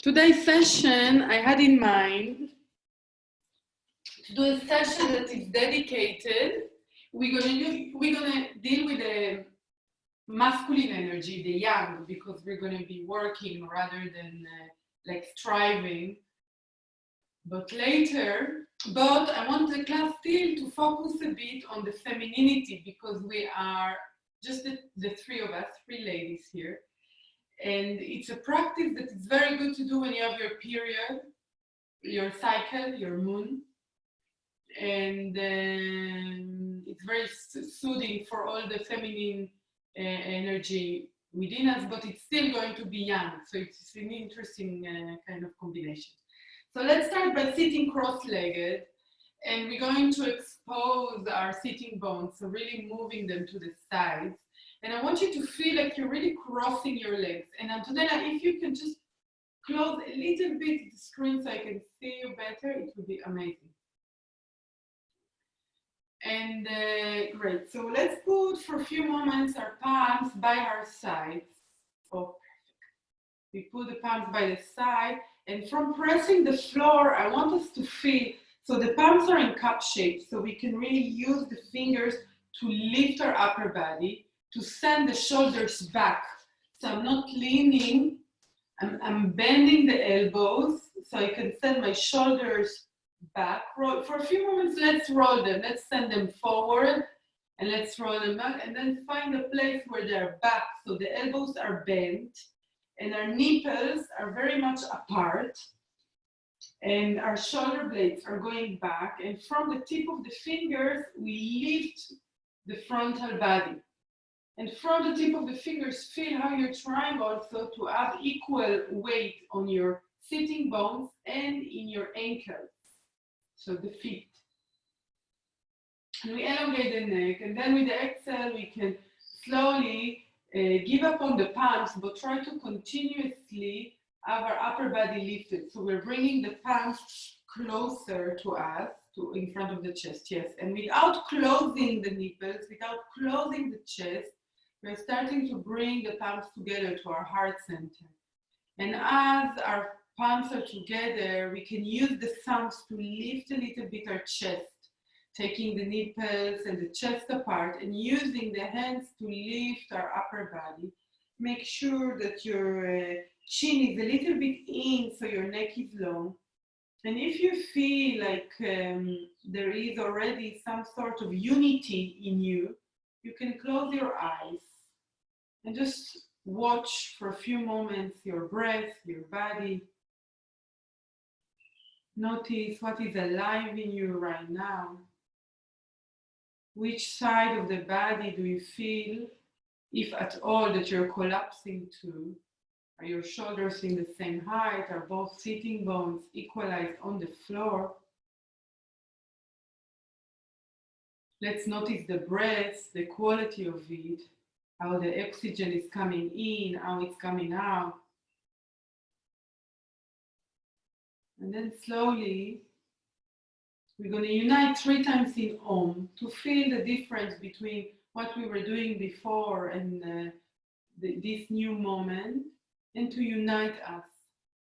Today's session I had in mind to do a session that is dedicated. We're gonna deal with the masculine energy, the yang, because we're gonna be working rather than like striving. But I want the class still to focus a bit on the femininity, because we are just the three of us, three ladies here. And it's a practice that is very good to do when you have your period, your cycle, your moon. And it's very soothing for all the feminine energy within us, but it's still going to be yang. So it's an interesting kind of combination. So let's start by sitting cross-legged, and we're going to expose our sitting bones, so really moving them to the sides. And I want you to feel like you're really crossing your legs. And Antonella, if you can just close a little bit the screen so I can see you better, it would be amazing. And great. So let's put for a few moments our palms by our sides. Oh, perfect. We put the palms by the side, and from pressing the floor, I want us to feel, so the palms are in cup shape, so we can really use the fingers to lift our upper body, to send the shoulders back. So I'm not leaning, I'm bending the elbows, so I can send my shoulders back. For a few moments, let's roll them. Let's send them forward, and let's roll them back, and then find a place where they're back. So the elbows are bent, and our nipples are very much apart, and our shoulder blades are going back. And from the tip of the fingers, we lift the frontal body. And from the tip of the fingers, feel how you're trying also to have equal weight on your sitting bones and in your ankles, so the feet. And we elongate the neck, and then with the exhale, we can slowly give up on the palms, but try to continuously have our upper body lifted. So we're bringing the palms closer to us, in front of the chest, yes. And without closing the nipples, without closing the chest, we're starting to bring the palms together to our heart center. And as our palms are together, we can use the thumbs to lift a little bit our chest, taking the nipples and the chest apart and using the hands to lift our upper body. Make sure that your chin is a little bit in, so your neck is long. And if you feel like there is already some sort of unity in you, you can close your eyes and just watch for a few moments your breath, your body. Notice what is alive in you right now. Which side of the body do you feel, if at all, that you're collapsing to? Are your shoulders in the same height? Are both sitting bones equalized on the floor? Let's notice the breath, the quality of it, how the oxygen is coming in, how it's coming out. And then slowly, we're going to unite 3 times in Om to feel the difference between what we were doing before and this new moment, and to unite us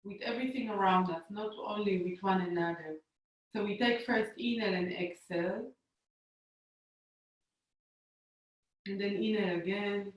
with everything around us, not only with one another. So we take first inhale and exhale, and then inhale again.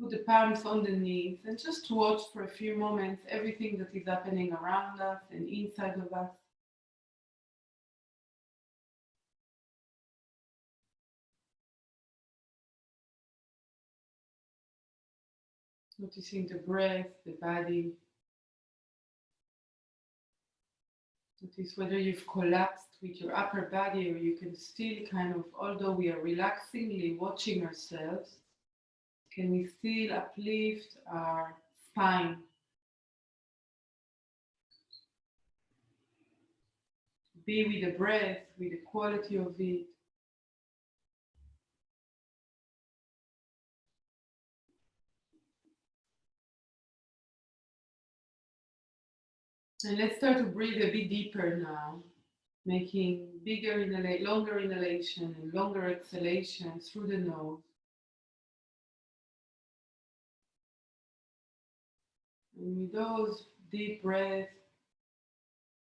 Put the palms on the knees and just watch for a few moments everything that is happening around us and inside of us. Noticing the breath, the body. Notice whether you've collapsed with your upper body or you can still kind of, although we are relaxingly watching ourselves, can we still uplift our spine? Be with the breath, with the quality of it. And let's start to breathe a bit deeper now, making bigger longer inhalation and longer exhalation through the nose. And with those deep breaths,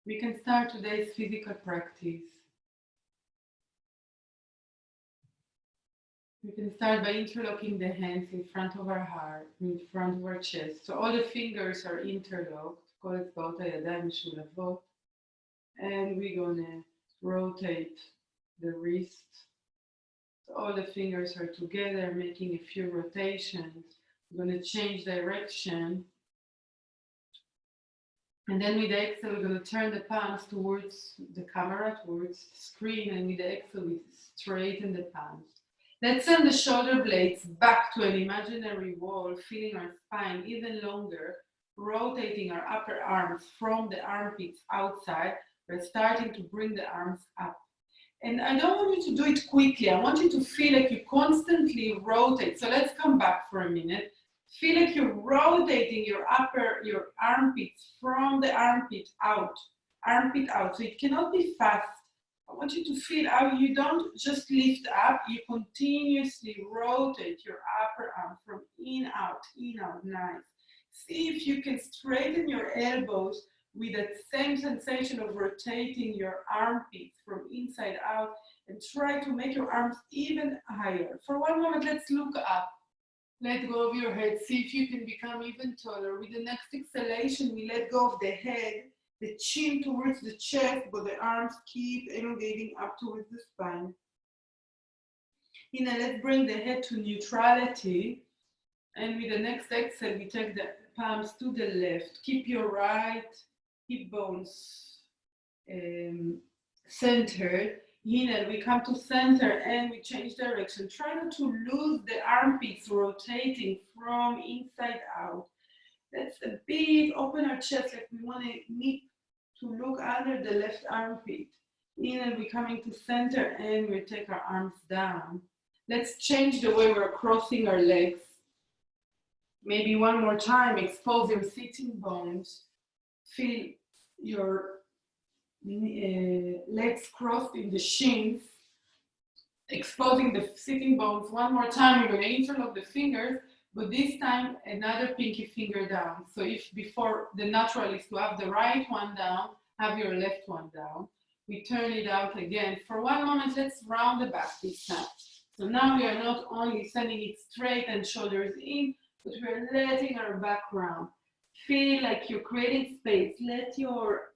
we can start today's physical practice. We can start by interlocking the hands in front of our heart, in front of our chest. So all the fingers are interlocked. And we're gonna rotate the wrist. So all the fingers are together, making a few rotations. We're gonna change direction. And then with the exhale, we're gonna turn the palms towards the camera, towards the screen. And with the exhale, we straighten the palms. Let's send the shoulder blades back to an imaginary wall, feeling our spine even longer, rotating our upper arms from the armpits outside. We're starting to bring the arms up. And I don't want you to do it quickly. I want you to feel like you constantly rotate. So let's come back for a minute. Feel like you're rotating your armpits from the armpit out. So it cannot be fast. I want you to feel how you don't just lift up, you continuously rotate your upper arm from in, out, nice. See if you can straighten your elbows with that same sensation of rotating your armpits from inside out, and try to make your arms even higher. For one moment, let's look up. Let go of your head. See if you can become even taller. With the next exhalation, we let go of the head, the chin towards the chest, but the arms keep elongating up towards the spine. Inhale, let's bring the head to neutrality. And with the next exhale, we take the palms to the left. Keep your right hip bones centered. Inhale, we come to center and we change direction. Try not to lose the armpits rotating from inside out. That's a bit, open our chest like we want to look under the left armpit. Inhale, we're coming to center and we take our arms down. Let's change the way we're crossing our legs. Maybe one more time, expose your sitting bones. Feel your legs crossed in the shins, exposing the sitting bones. One more time, you're going to interlock the fingers, but this time another pinky finger down. So if before the natural is to have the right one down, have your left one down. We turn it out again. For one moment, let's round the back this time. So now we are not only sending it straight and shoulders in, but we're letting our back round. Feel like you're creating space. Let your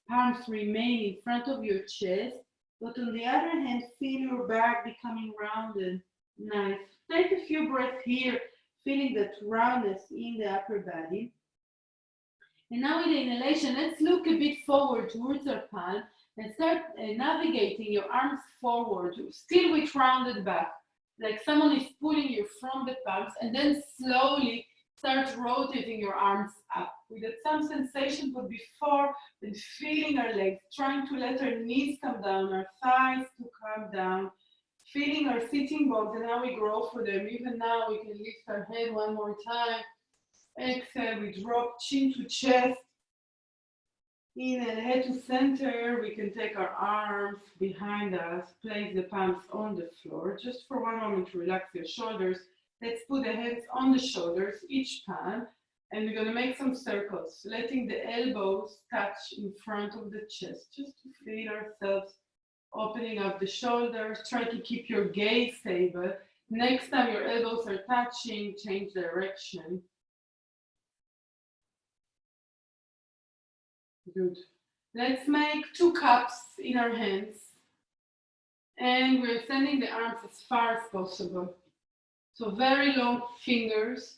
palms remain in front of your chest, but on the other hand, feel your back becoming rounded. Nice. Take a few breaths here, feeling that roundness in the upper body. And now with the inhalation, let's look a bit forward towards our palm and start navigating your arms forward, still with rounded back, like someone is pulling you from the palms, and then slowly start rotating your arms up. We get some sensation, but before, then feeling our legs, trying to let our knees come down, our thighs to come down, feeling our sitting bones, and how we grow for them. Even now, we can lift our head one more time. Exhale, we drop chin to chest. Inhale, head to center. We can take our arms behind us, place the palms on the floor. Just for one moment to relax your shoulders. Let's put the hands on the shoulders, each palm, and we're going to make some circles, letting the elbows touch in front of the chest, just to feel ourselves opening up the shoulders. Try to keep your gaze stable. Next time your elbows are touching, change direction. Good. Let's make 2 cups in our hands. And we're sending the arms as far as possible. So very long fingers.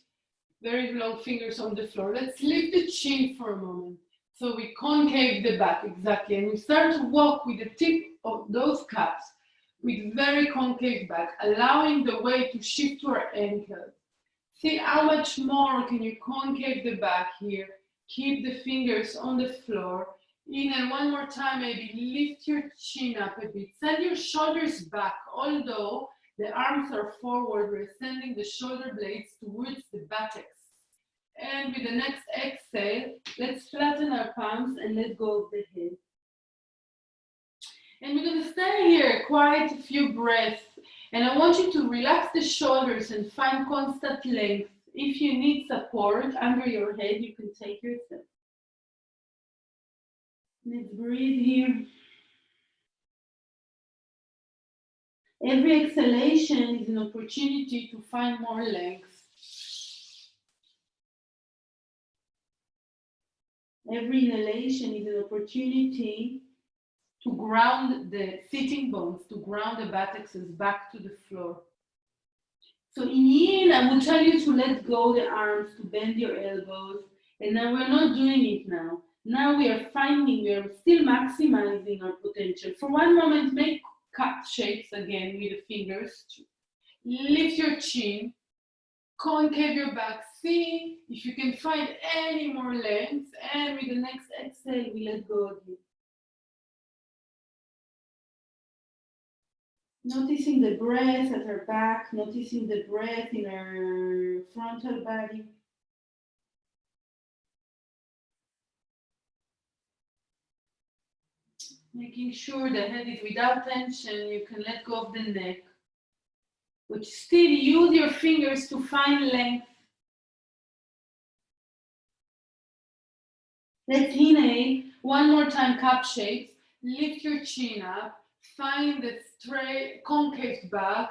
Very long fingers on the floor. Let's lift the chin for a moment. So we concave the back, exactly. And we start to walk with the tip of those calves with very concave back, allowing the weight to shift to our ankles. See how much more can you concave the back here. Keep the fingers on the floor. In and one more time, maybe lift your chin up a bit. Send your shoulders back, although the arms are forward. We're sending the shoulder blades towards the buttocks. And with the next exhale, let's flatten our palms and let go of the head. And we're going to stay here quite a few breaths. And I want you to relax the shoulders and find constant length. If you need support under your head, you can take yourself. Let's breathe here. Every exhalation is an opportunity to find more length. Every inhalation is an opportunity to ground the sitting bones, to ground the buttocks back to the floor. So in yin, I will tell you to let go the arms, to bend your elbows. And now we're not doing it now. Now we are still maximizing our potential. For one moment, make cup shapes again with the fingers. Lift your chin, concave your back. See if you can find any more length. And with the next exhale, we let go of it. Noticing the breath at our back, noticing the breath in our frontal body. Making sure the head is without tension, you can let go of the neck. But still use your fingers to find length. Let's inhale, one more time, cup shapes. Lift your chin up. Find the straight, concave back.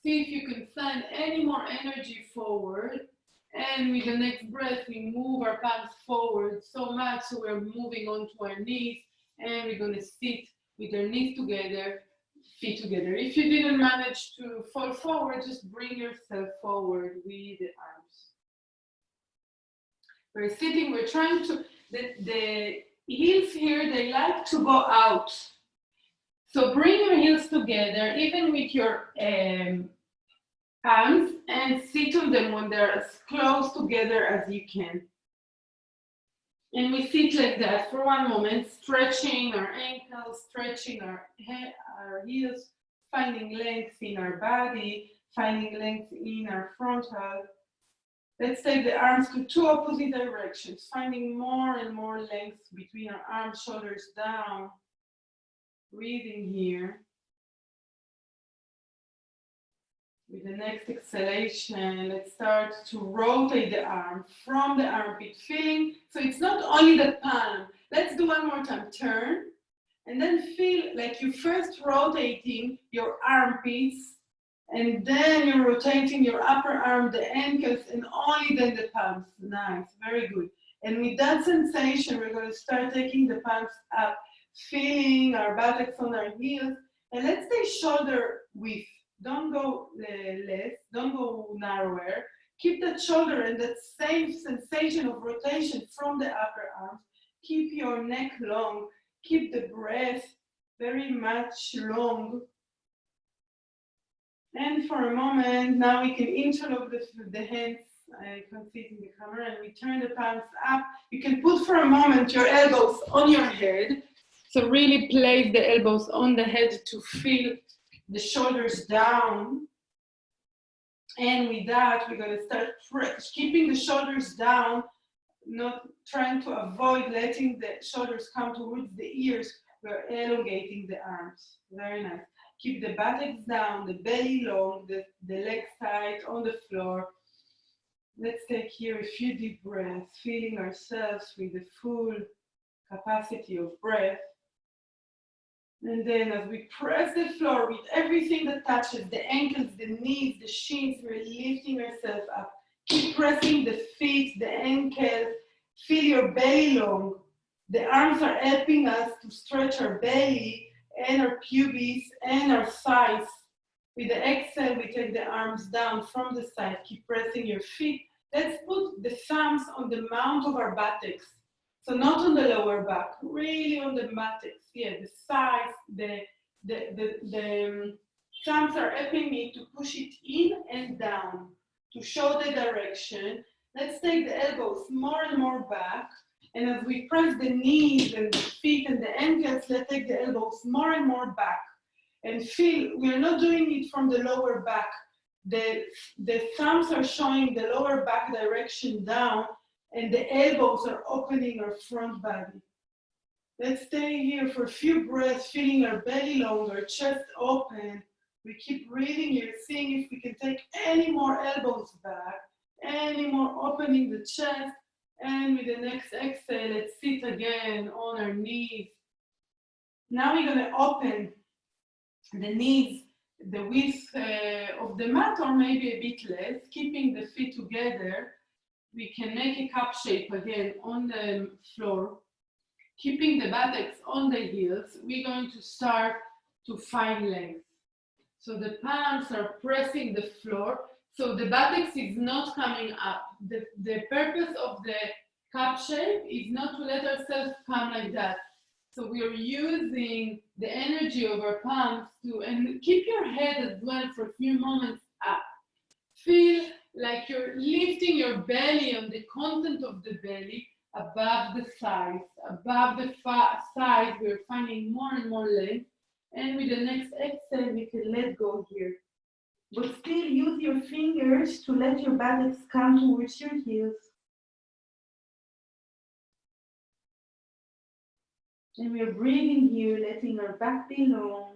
See if you can find any more energy forward. And with the next breath, we move our palms forward so much so we're moving onto our knees. And we're going to sit with our knees together, feet together. If you didn't manage to fall forward, just bring yourself forward with the arms. We're sitting, we're trying to, the heels here, they like to go out. So bring your heels together, even with your hands, and sit on them when they're as close together as you can. And we sit like that for one moment, stretching our ankles, stretching our heels, finding length in our body, finding length in our frontal. Let's take the arms to two opposite directions, finding more and more length between our arms, shoulders down. Breathing here. With the next exhalation, let's start to rotate the arm from the armpit, feeling, so it's not only the palm. Let's do one more time, turn, and then feel like you're first rotating your armpits, and then you're rotating your upper arm, the ankles, and only then the palms. Nice, very good. And with that sensation, we're going to start taking the palms up, feeling our buttocks on our heels, and let's stay shoulder width. Don't go less, don't go narrower. Keep that shoulder and that same sensation of rotation from the upper arms. Keep your neck long. Keep the breath very much long. And for a moment, now we can interlock the hands. I can see it in the camera, and we turn the palms up. You can put for a moment your elbows on your head. So really place the elbows on the head to feel the shoulders down. And with that, we're going to start keeping the shoulders down, not trying to avoid letting the shoulders come towards the ears. We're elongating the arms. Very nice. Keep the buttocks down, the belly long, the legs tight on the floor. Let's take here a few deep breaths, feeling ourselves with the full capacity of breath. And then as we press the floor with everything that touches, the ankles, the knees, the shins, we're lifting ourselves up. Keep pressing the feet, the ankles, feel your belly long. The arms are helping us to stretch our belly and our pubis and our thighs. With the exhale, we take the arms down from the side. Keep pressing your feet Let's put the thumbs on the mount of our buttocks. So not on the lower back, really on the buttocks. Yeah, the sides, the thumbs are helping me to push it in and down to show the direction. Let's take the elbows more and more back. And as we press the knees and the feet and the ankles, let's take the elbows more and more back. And feel, we're not doing it from the lower back. The thumbs are showing the lower back direction down, and the elbows are opening our front body. Let's stay here for a few breaths, feeling our belly longer, chest open. We keep breathing here, seeing if we can take any more elbows back, any more opening the chest. And with the next exhale, let's sit again on our knees. Now we're going to open the knees, the width of the mat, or maybe a bit less, keeping the feet together. We can make a cup shape again on the floor, keeping the buttocks on the heels. We're going to start to find length. So the palms are pressing the floor, so the buttocks is not coming up. The purpose of the cup shape is not to let ourselves come like that. So we are using the energy of our palms to, and keep your head as well for a few moments up. Feel like you're lifting your belly on the content of the belly above the sides. Above the sides, we're finding more and more length. And with the next exhale, we can let go here. But still use your fingers to let your buttocks come towards your heels. And we're breathing here, letting our back be long.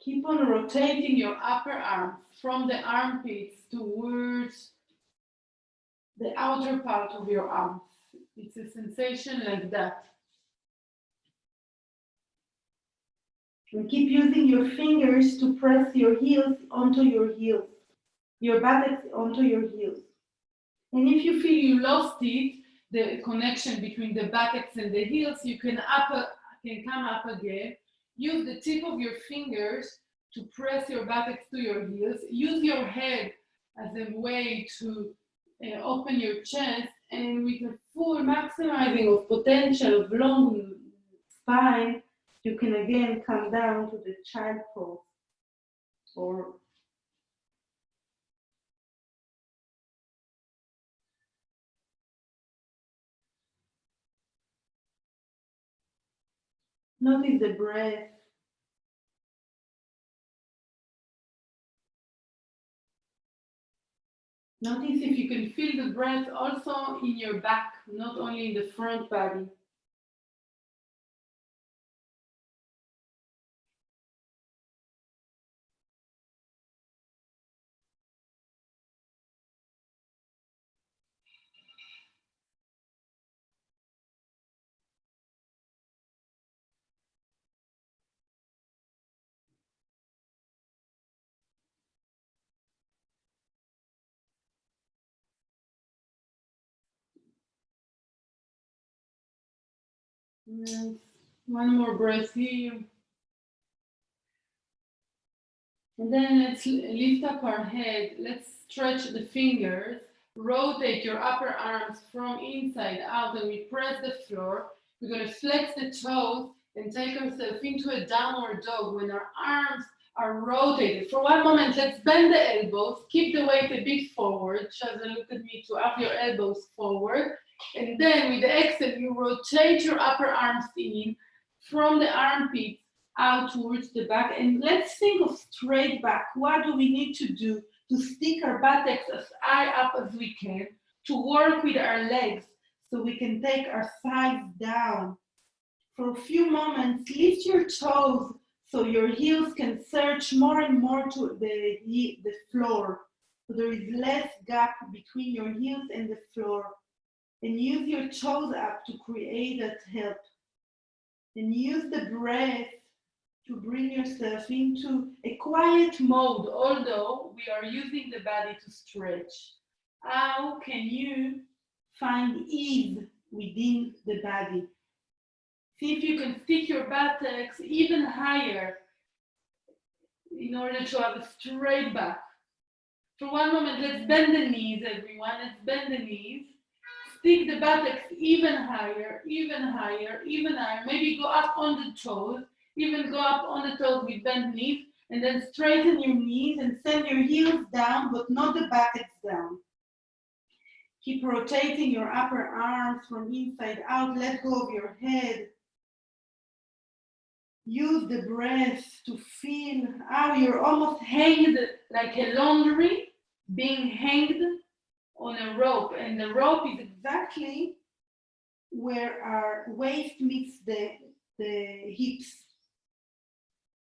Keep on rotating your upper arms from the armpits towards the outer part of your arms. It's a sensation like that. And keep using your fingers to press your heels onto your heels, your buttocks onto your heels. And if you feel you lost it, the connection between the buttocks and the heels, you can come up again. Use the tip of your fingers to press your buttocks to your heels. Use your head as a way to open your chest, and with a full maximizing of potential of long spine, you can again come down to the child pose. Or notice the breath. Notice if you can feel the breath also in your back, not only in the front body. Nice. One more breath here. And then let's lift up our head. Let's stretch the fingers. Rotate your upper arms from inside out, and we press the floor. We're going to flex the toes and take ourselves into a downward dog when our arms are rotated. For one moment, let's bend the elbows. Keep the weight a bit forward. Shaza, look at me to up your elbows forward. And then with the exhale, you rotate your upper arms in from the armpits out towards the back. And let's think of straight back. What do we need to do to stick our buttocks as high up as we can, to work with our legs so we can take our thighs down? For a few moments, lift your toes so your heels can search more and more to the floor. So there is less gap between your heels and the floor. And use your toes up to create that help. And use the breath to bring yourself into a quiet mode, although we are using the body to stretch. How can you find ease within the body? See if you can stick your buttocks even higher in order to have a straight back. For one moment, let's bend the knees, everyone. Let's bend the knees. Stick the buttocks even higher, even higher, even higher. Maybe go up on the toes. Even go up on the toes with bent knees. And then straighten your knees and send your heels down, but not the buttocks down. Keep rotating your upper arms from inside out. Let go of your head. Use the breath to feel how you're almost hanged like a laundry, being hanged on a rope. And the rope is exactly where our waist meets the hips.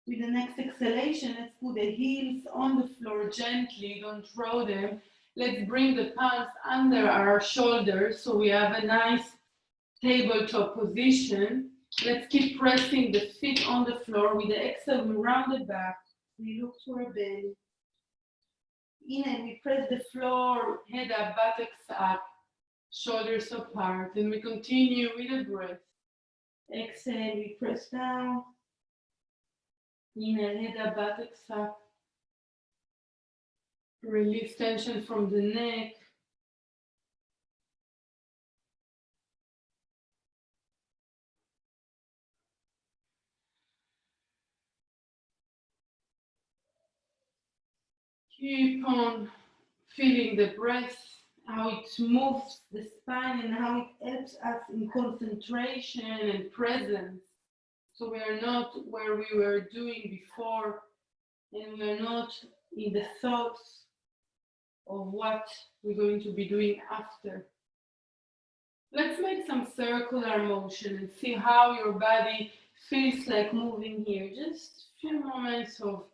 With the next exhalation, let's put the heels on the floor gently, don't throw them. Let's bring the palms under our shoulders so we have a nice tabletop position. Let's keep pressing the feet on the floor. With the exhale, we round the back. We look to our belly. Inhale, we press the floor, head up, buttocks up, shoulders apart. And we continue with the breath. Exhale, we press down. Inhale, head up, buttocks up. Release tension from the neck. Keep on feeling the breath, how it moves the spine and how it helps us in concentration and presence. So we are not where we were doing before, and we are not in the thoughts of what we're going to be doing after. Let's make some circular motion and see how your body feels like moving here. Just a few moments of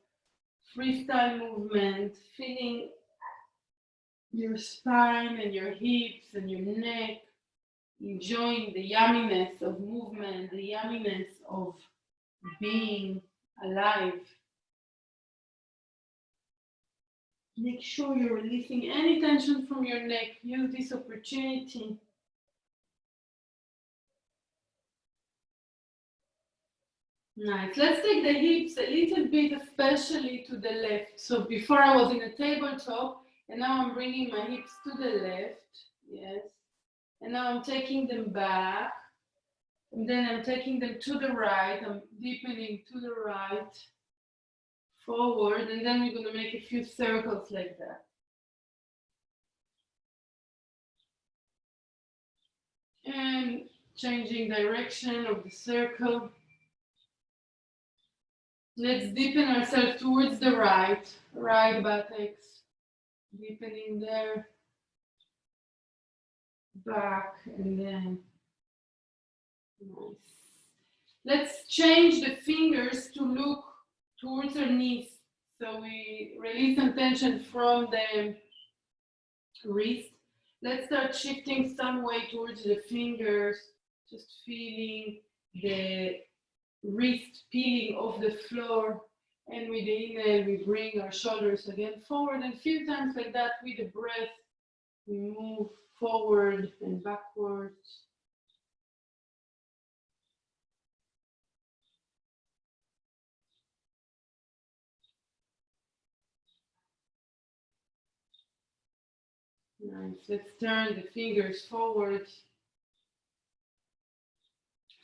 freestyle movement, feeling your spine and your hips and your neck, enjoying the yumminess of movement, the yumminess of being alive. Make sure you're releasing any tension from your neck. Use this opportunity. Nice. Let's take the hips a little bit, especially to the left. So before I was in a tabletop, and now I'm bringing my hips to the left. Yes. And now I'm taking them back. And then I'm taking them to the right. I'm deepening to the right, forward. And then we're going to make a few circles like that. And changing direction of the circle. Let's deepen ourselves towards the right buttocks. Deepening there. Back and then. Nice. Let's change the fingers to look towards our knees. So we release some tension from the wrist. Let's start shifting some way towards the fingers, just feeling the wrist peeling off the floor. And with the inhale, we bring our shoulders again forward. And a few times like that with the breath, we move forward and backwards. Nice. Let's turn the fingers forward.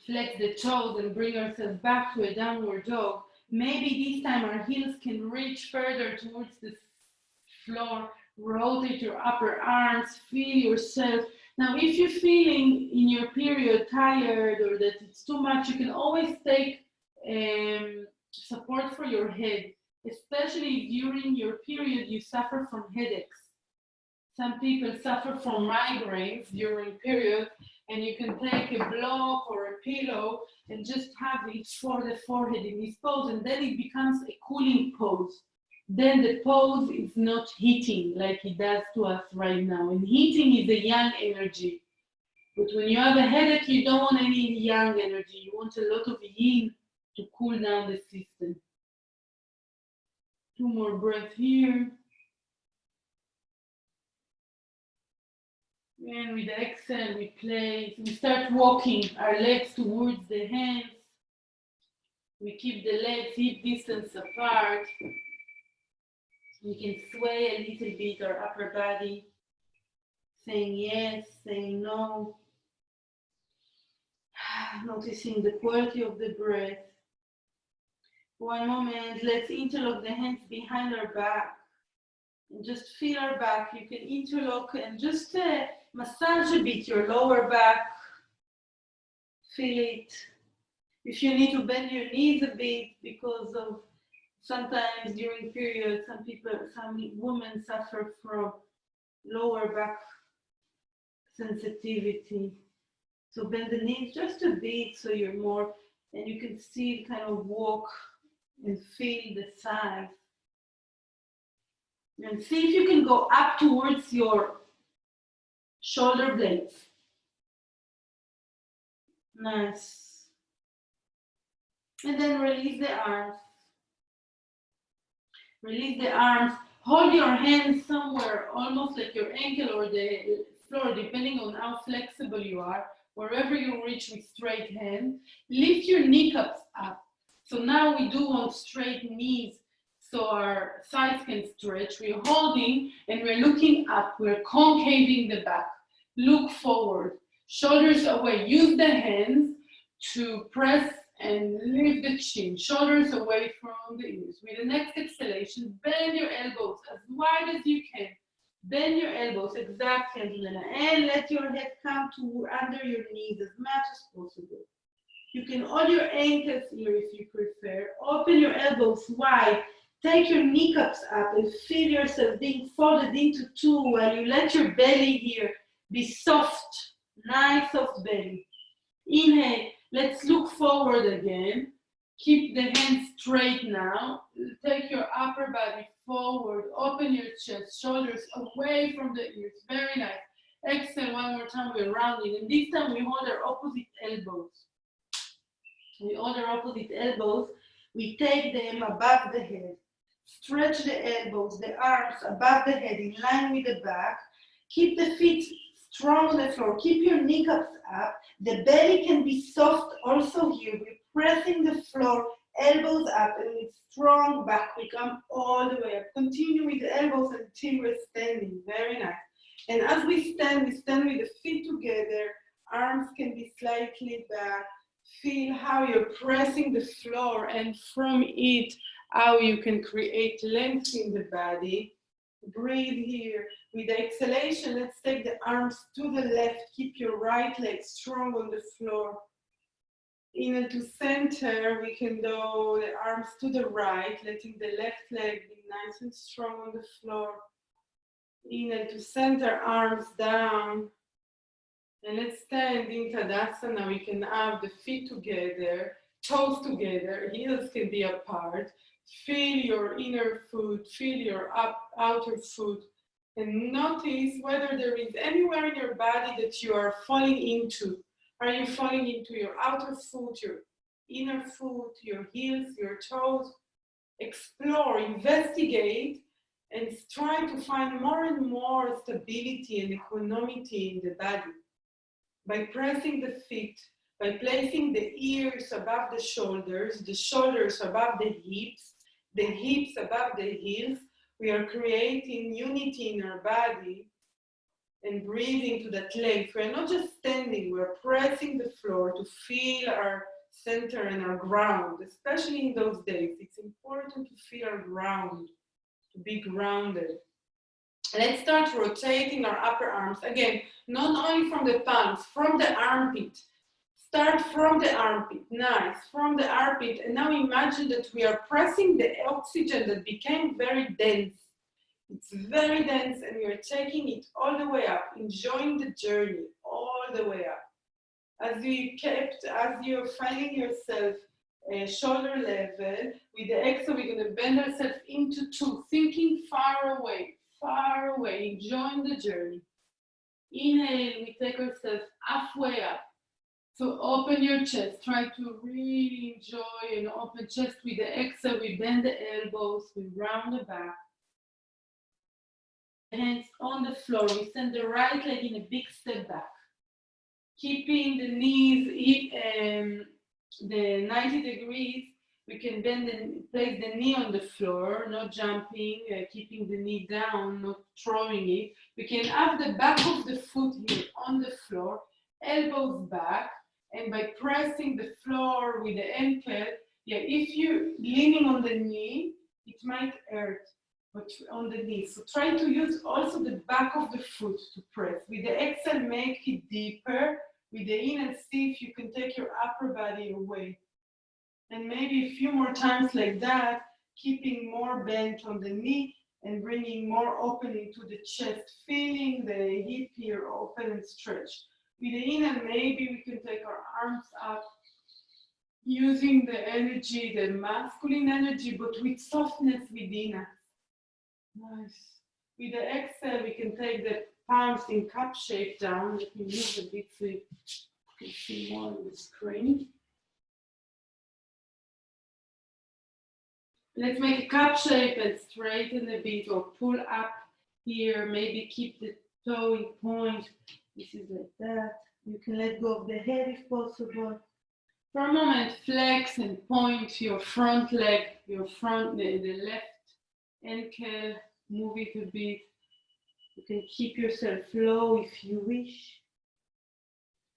Flex the toes and bring ourselves back to a downward dog. Maybe this time our heels can reach further towards the floor. Rotate your upper arms. Feel yourself. Now, if you're feeling in your period tired or that it's too much, you can always take support for your head. Especially during your period, you suffer from headaches. Some people suffer from migraines during period, and you can take a block or a pillow and just have it for the forehead in this pose, and then it becomes a cooling pose. Then the pose is not heating like it does to us right now. And heating is a yang energy. But when you have a headache, you don't want any yang energy. You want a lot of yin to cool down the system. 2 more breaths here. And with the exhale, we place, we start walking our legs towards the hands. We keep the legs hip distance apart. We can sway a little bit our upper body, saying yes, saying no. Noticing the quality of the breath. One moment, let's interlock the hands behind our back. And just feel our back. You can interlock and just massage a bit your lower back. Feel it. If you need to bend your knees a bit because of sometimes during periods, some women suffer from lower back sensitivity. So bend the knees just a bit so you're more, and you can still kind of walk and feel the sides. And see if you can go up towards your shoulder blades. Nice. And then release the arms. Release the arms. Hold your hands somewhere, almost like your ankle or the floor, depending on how flexible you are. Wherever you reach with straight hand. Lift your kneecaps up. So now we do want straight knees so our sides can stretch. We're holding and we're looking up. We're concaving the back. Look forward. Shoulders away. Use the hands to press and lift the chin. Shoulders away from the ears. With the next exhalation, bend your elbows as wide as you can. Bend your elbows, exactly, Angelina. And let your head come to under your knees as much as possible. You can hold your ankles here if you prefer. Open your elbows wide. Take your kneecaps up and feel yourself being folded into two while you let your belly here be soft. Nice soft belly. Inhale. Let's look forward again. Keep the hands straight now. Take your upper body forward. Open your chest, shoulders away from the ears. Very nice. Exhale one more time. We're rounding. And this time we hold our opposite elbows. We hold our opposite elbows. We take them above the head. Stretch the elbows, the arms above the head in line with the back. Keep the feet strong on the floor. Keep your kneecaps up. The belly can be soft also here. We're pressing the floor, elbows up, and with strong back, we come all the way up. Continue with the elbows until we're standing. Very nice. And as we stand with the feet together. Arms can be slightly back. Feel how you're pressing the floor, and from it, how you can create length in the body. Breathe here. With the exhalation, let's take the arms to the left. Keep your right leg strong on the floor. Inhale to center. We can go the arms to the right, letting the left leg be nice and strong on the floor. Inhale to center, arms down. And let's stand in Tadasana. We can have the feet together, toes together, heels can be apart. Feel your inner foot, feel your outer foot, and notice whether there is anywhere in your body that you are falling into. Are you falling into your outer foot, your inner foot, your heels, your toes? Explore, investigate, and try to find more and more stability and equanimity in the body. By pressing the feet, by placing the ears above the shoulders above the hips above the heels, we are creating unity in our body and breathing to that length. We're not just standing, we're pressing the floor to feel our center and our ground, especially in those days. It's important to feel our ground, to be grounded. Let's start rotating our upper arms. Again, not only from the palms, from the armpit. Start from the armpit, nice, from the armpit. And now imagine that we are pressing the oxygen that became very dense. It's very dense and we are taking it all the way up, enjoying the journey all the way up. As you're finding yourself shoulder level, with the exhale, we're going to bend ourselves into two, thinking far away, enjoying the journey. Inhale, we take ourselves halfway up. So open your chest, try to really enjoy an open chest. With the exhale, we bend the elbows, we round the back. hands on the floor. We send the right leg in a big step back. Keeping the knees, the 90 degrees, we can bend and place the knee on the floor, not jumping, keeping the knee down, not throwing it. We can have the back of the foot here on the floor, elbows back, and by pressing the floor with the ankle, if you're leaning on the knee, it might hurt, but on the knee. So try to use also the back of the foot to press. With the exhale, make it deeper. With the inhale, see if you can take your upper body away. And maybe a few more times like that, keeping more bent on the knee and bringing more opening to the chest, feeling the hip here open and stretch. With the inhale, maybe we can take our arms up, using the energy, the masculine energy, but with softness within us. Nice. With the exhale, we can take the palms in cup shape down. Let me move a bit so you can see more on the screen. Let's make a cup shape and straighten a bit or pull up here. Maybe keep the toe in point. This is like that. You can let go of the head if possible. For a moment, flex and point your front leg, the left ankle, move it a bit. You can keep yourself low if you wish.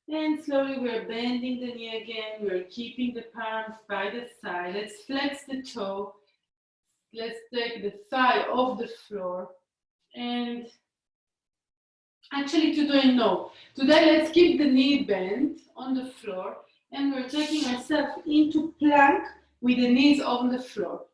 And slowly we're bending the knee again. We're keeping the palms by the side. Let's flex the toe. Let's take the thigh off the floor. And actually today, no. Today, let's keep the knee bent on the floor. And we're taking ourselves into plank with the knees on the floor.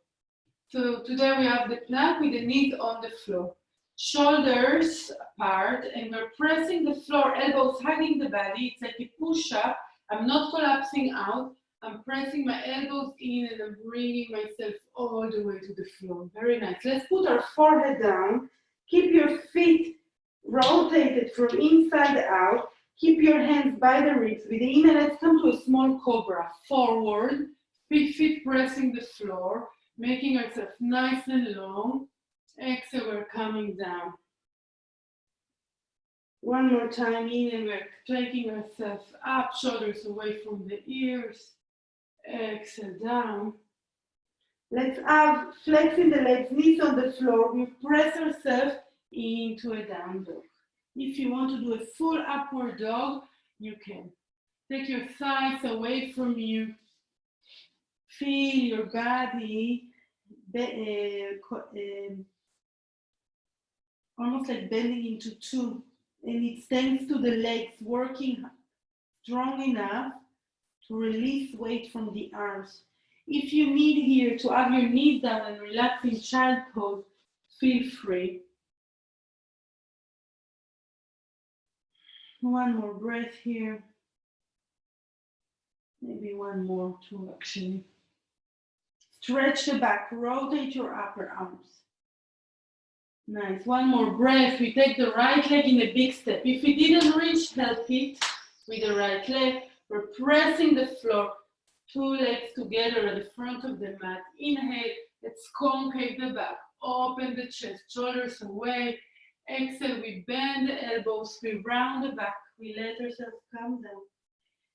So today we have the plank with the knees on the floor. Shoulders apart, and we're pressing the floor, elbows hugging the body. It's like a push-up. I'm not collapsing out. I'm pressing my elbows in and I'm bringing myself all the way to the floor. Very nice. Let's put our forehead down. Keep your feet rotated from inside out. Keep your hands by the ribs. With the inhale, let's come to a small cobra. Forward, feet pressing the floor, making ourselves nice and long. Exhale, we're coming down. One more time in, and we're taking ourselves up, shoulders away from the ears. Exhale, down. Let's have flexing the legs, knees on the floor. We press ourselves into a down dog. If you want to do a full upward dog, you can. Take your thighs away from you. Feel your body almost like bending into two. And it's thanks to the legs working strong enough to release weight from the arms. If you need here to have your knees down and relax in child pose, feel free. One more breath here. Maybe one more too, actually. Stretch the back, rotate your upper arms. Nice, one more breath. We take the right leg in a big step. If we didn't reach, help it with the right leg. We're pressing the floor, two legs together at the front of the mat. Inhale, let's concave the back, open the chest, shoulders away. Exhale, we bend the elbows, we round the back, we let ourselves come down.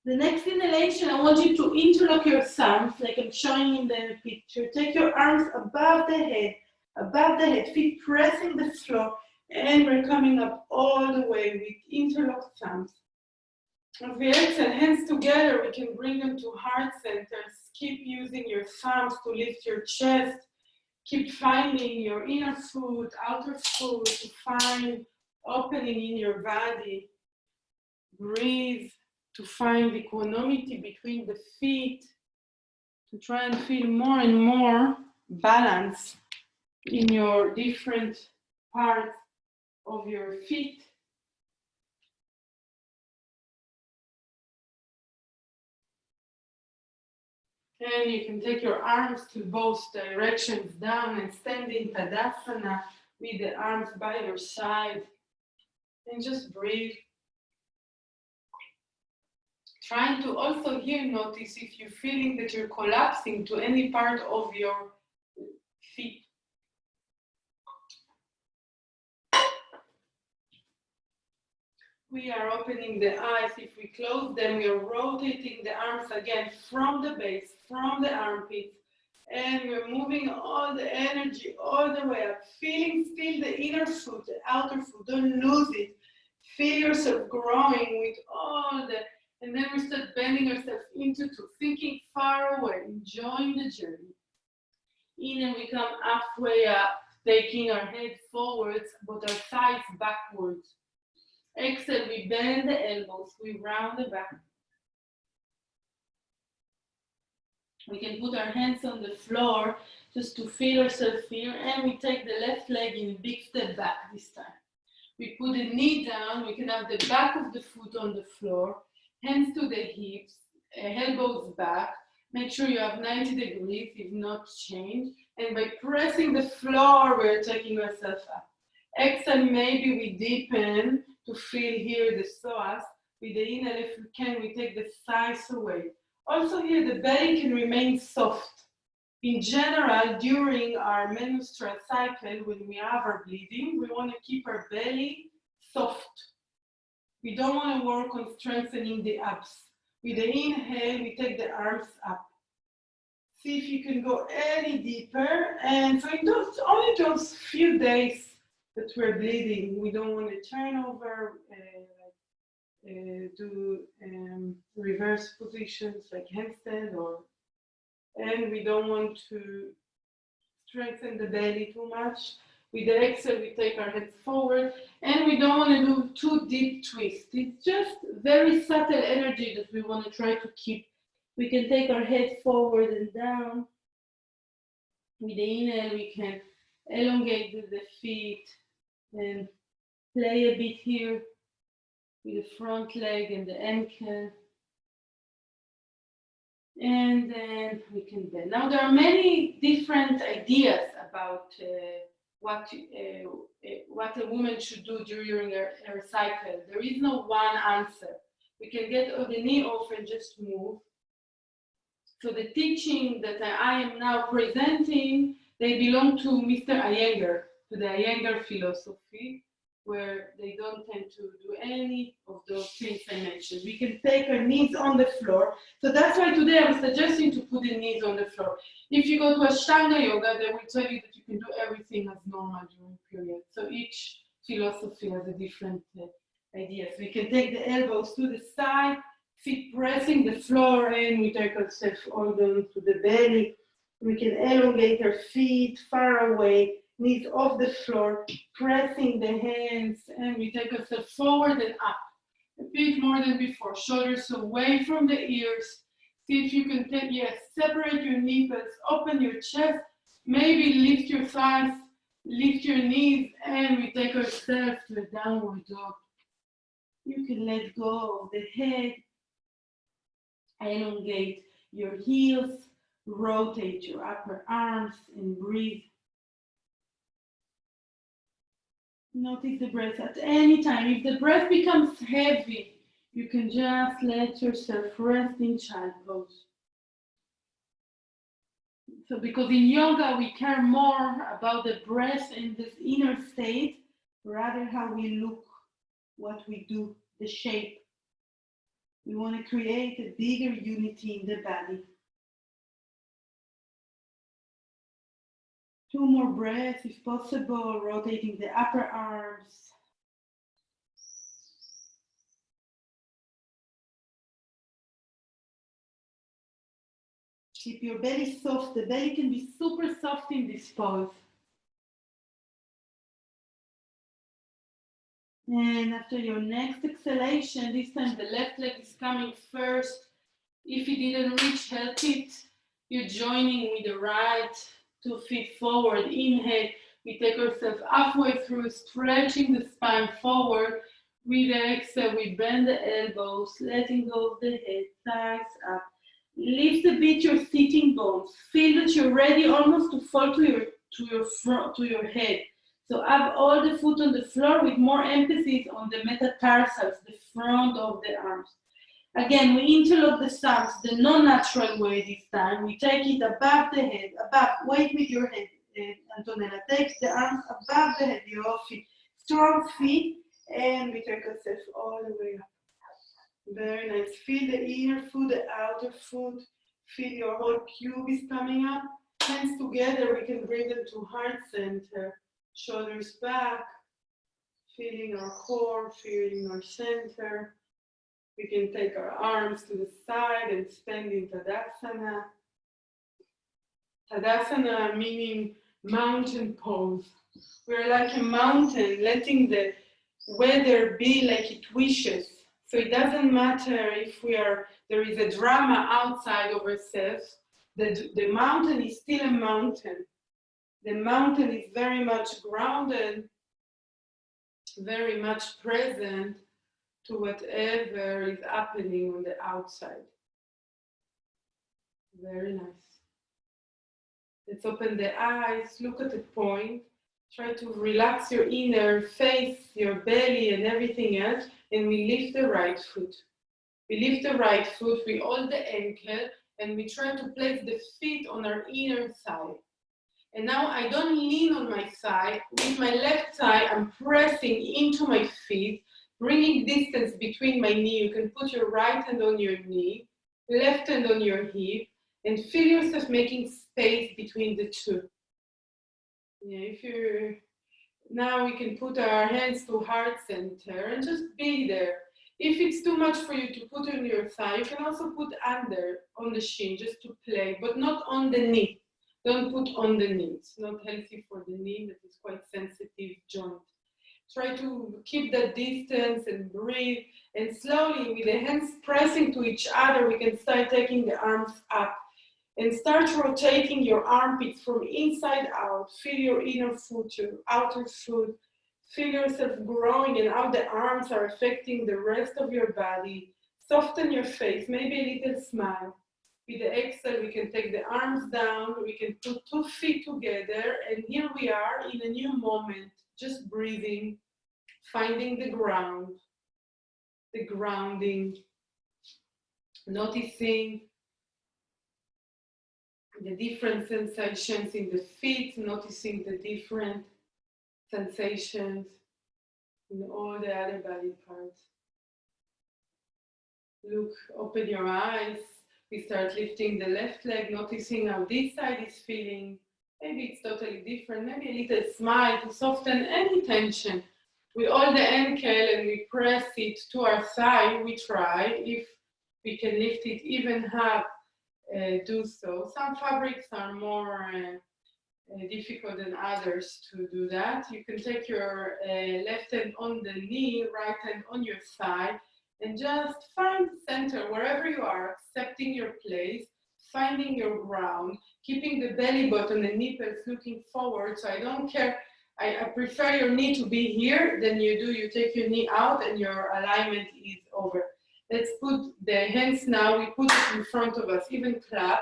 The next inhalation, I want you to interlock your thumbs like I'm showing in the picture. Take your arms above the head, feet pressing the floor, and we're coming up all the way with interlocked thumbs. As we exhale, hands together, we can bring them to heart centers. Keep using your thumbs to lift your chest. Keep finding your inner foot, outer foot to find opening in your body. Breathe to find equanimity between the feet, to try and feel more and more balance in your different parts of your feet. And you can take your arms to both directions down and stand in Tadasana with the arms by your side. And just breathe. Trying to also here notice if you're feeling that you're collapsing to any part of your feet. We are opening the eyes. If we close them, we are rotating the arms again from the base, from the armpits. And we're moving all the energy all the way up. Feeling still the inner foot, the outer foot. Don't lose it. Feel yourself growing with all the, and then we start bending ourselves into two, thinking far away, enjoying the journey. In and we come halfway up, taking our head forwards, but our thighs backwards. Exhale, we bend the elbows, we round the back. We can put our hands on the floor just to feel ourselves here, and we take the left leg in a big step back this time. We put the knee down, we can have the back of the foot on the floor, hands to the hips, elbows back. Make sure you have 90 degrees, if not change. And by pressing the floor, we're taking ourselves up. Exhale, maybe we deepen to feel here the psoas. With the inhale, if we can, we take the thighs away. Also here, the belly can remain soft. In general, during our menstrual cycle, when we have our bleeding, we want to keep our belly soft. We don't want to work on strengthening the abs. With the inhale, we take the arms up. See if you can go any deeper. And so in only those few days that we're bleeding, we don't want to turn over, do reverse positions like handstand, and we don't want to strengthen the belly too much. With the exhale, we take our heads forward, and we don't want to do too deep twist. It's just very subtle energy that we want to try to keep. We can take our head forward and down. With the inhale, we can elongate the feet and play a bit here with the front leg and the ankle. And then we can bend. Now there are many different ideas about what a woman should do during her cycle. There is no one answer. We can get the knee off and just move. So the teaching that I am now presenting, they belong to Mr. Iyengar, to the Iyengar philosophy, where they don't tend to do any of those things I mentioned. We can take our knees on the floor. So that's why today I'm suggesting to put the knees on the floor. If you go to Ashtanga Yoga, they will tell you that you can do everything as normal during period. So each philosophy has a different ideas. We can take the elbows to the side, feet pressing the floor, and we take ourselves all down to the belly. We can elongate our feet far away, knees off the floor, pressing the hands, and we take ourselves forward and up. A bit more than before. Shoulders away from the ears. See if you can take, separate your nipples, open your chest, maybe lift your thighs, lift your knees, and we take ourselves to a downward dog. You can let go of the head, elongate your heels, rotate your upper arms, and breathe. Notice the breath at any time. If the breath becomes heavy, you can just let yourself rest in child pose. So because in yoga, we care more about the breath and this inner state, rather how we look, what we do, the shape. We want to create a bigger unity in the body. 2 more breaths if possible, rotating the upper arms. Keep your belly soft. The belly can be super soft in this pose. And after your next exhalation, this time the left leg is coming first. If it didn't reach, help it. You're joining with the right 2 feet forward. Inhale, we take ourselves halfway through, stretching the spine forward. With the exhale, we bend the elbows, letting go of the head, thighs up. Lift a bit your sitting bones. Feel that you're ready almost to fall to your head. So have all the foot on the floor with more emphasis on the metatarsals, the front of the arms. Again, we interlock the thumbs the non-natural way this time. We take it above the head, above. Wait with your head, Antonella. Take the arms above the head, your feet. Strong feet, And we take ourselves all the way up. Very nice. Feel the inner foot, the outer foot. Feel your whole pubis coming up. Hands together, we can bring them to heart center. Shoulders back. Feeling our core, feeling our center. We can take our arms to the side and stand in Tadasana. Tadasana meaning mountain pose. We're like a mountain, letting the weather be like it wishes. So it doesn't matter if there is a drama outside of ourselves. The mountain is still a mountain. The mountain is very much grounded, very much present to whatever is happening on the outside. Very nice. Let's open the eyes, look at the point. Try to relax your inner face, your belly and everything else. And we lift the right foot. We lift the right foot, we hold the ankle, and we try to place the feet on our inner thigh. And now I don't lean on my thigh. With my left thigh, I'm pressing into my feet, bringing distance between my knee. You can put your right hand on your knee, left hand on your hip, and feel yourself making space between the two. Yeah, now we can put our hands to heart center and just be there. If it's too much for you to put on your thigh, you can also put under on the shin just to play, but not on the knee. Don't put on the knee. It's not healthy for the knee, that is quite sensitive joint. Try to keep that distance and breathe. And slowly, with the hands pressing to each other, we can start taking the arms up. And start rotating your armpits from inside out. Feel your inner foot, your outer foot. Feel yourself growing and how the arms are affecting the rest of your body. Soften your face, maybe a little smile. With the exhale, we can take the arms down. We can put 2 feet together. And here we are in a new moment. Just breathing, finding the ground, the grounding, noticing the different sensations in the feet, noticing the different sensations in all the other body parts. Look, open your eyes. We start lifting the left leg, noticing how this side is feeling. Maybe it's totally different. Maybe a little smile to soften any tension. We hold the ankle and we press it to our thigh. We try. If we can lift it even half, do so. Some fabrics are more difficult than others to do that. You can take your left hand on the knee, right hand on your thigh, and just find center wherever you are, accepting your place, finding your ground, keeping the belly button and nipples looking forward. So I don't care. I prefer your knee to be here than you take your knee out and your alignment is over. Let's put the hands now, we put it in front of us, even clap.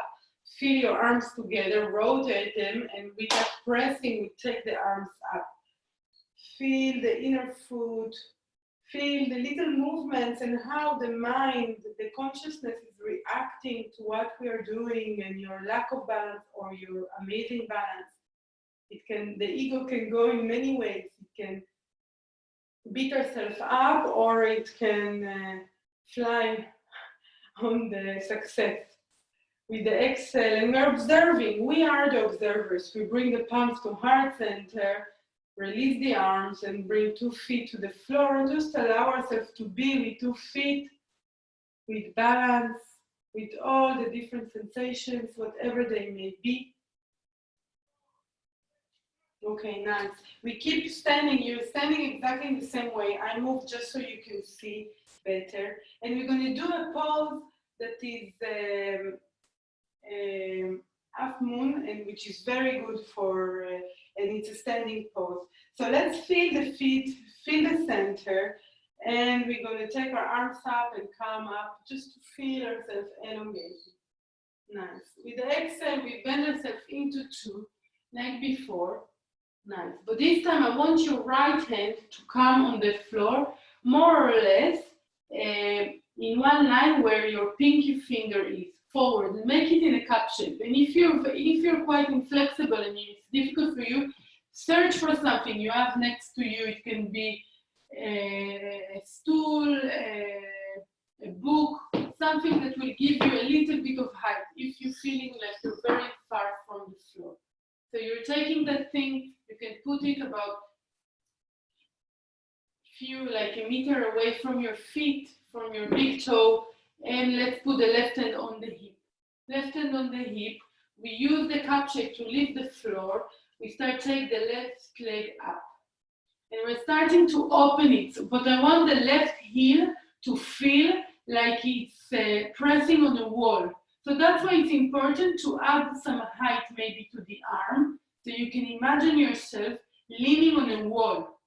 Feel your arms together, rotate them, and with that pressing, we take the arms up. Feel the inner foot, feel the little movements and how the mind, the consciousness is reacting to what we are doing and your lack of balance or your amazing balance. The ego can go in many ways. It can beat ourselves up or it can fly on the success. With the exhale, and we're observing. We are the observers. We bring the palms to heart center, release the arms, and bring 2 feet to the floor, and just allow ourselves to be with 2 feet, with balance, with all the different sensations, whatever they may be. Okay, nice. We keep standing. You're standing exactly the same way. I move just so you can see better. And we're going to do a pose that is half moon, and which is very good for, and it's a standing pose. So let's feel the feet, feel the center, and we're going to take our arms up and come up just to feel ourselves elongated. Nice. With the exhale, we bend ourselves into 2, like before. Nice. But this time I want your right hand to come on the floor, more or less in one line where your pinky finger is forward, and make it in a cup shape. And if you're quite inflexible and it's difficult for you, search for something you have next to you. It can be a stool, a book, something that will give you a little bit of height if you're feeling like you're very far from the floor. So you're taking that thing, you can put it about like a meter away from your feet, from your big toe, and let's put the left hand on the hip. Left hand on the hip, we use the cup shape to lift the floor. We start take the left leg up. And we're starting to open it, but I want the left heel to feel like it's pressing on the wall. So that's why it's important to add some height maybe to the arm, so you can imagine yourself leaning on a wall.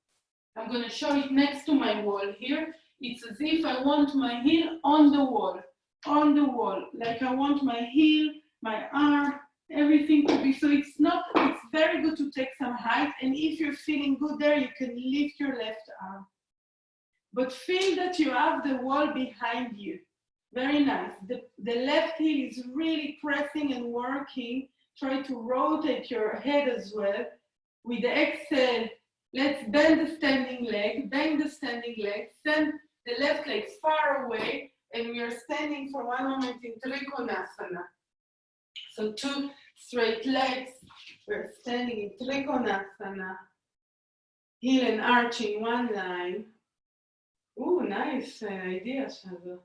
I'm going to show it next to my wall here. It's as if I want my heel on the wall, like I want my heel, my arm, everything to be, so it's very good to take some height, and if you're feeling good there, you can lift your left arm. But feel that you have the wall behind you. Very nice. The left heel is really pressing and working. Try to rotate your head as well. With the exhale, let's bend the standing leg, send the left leg far away, and we are standing for one moment in Trikonasana. So 2 straight legs, we're standing in Trikonasana. Heel and arch in one line. Ooh, nice idea, Shaza.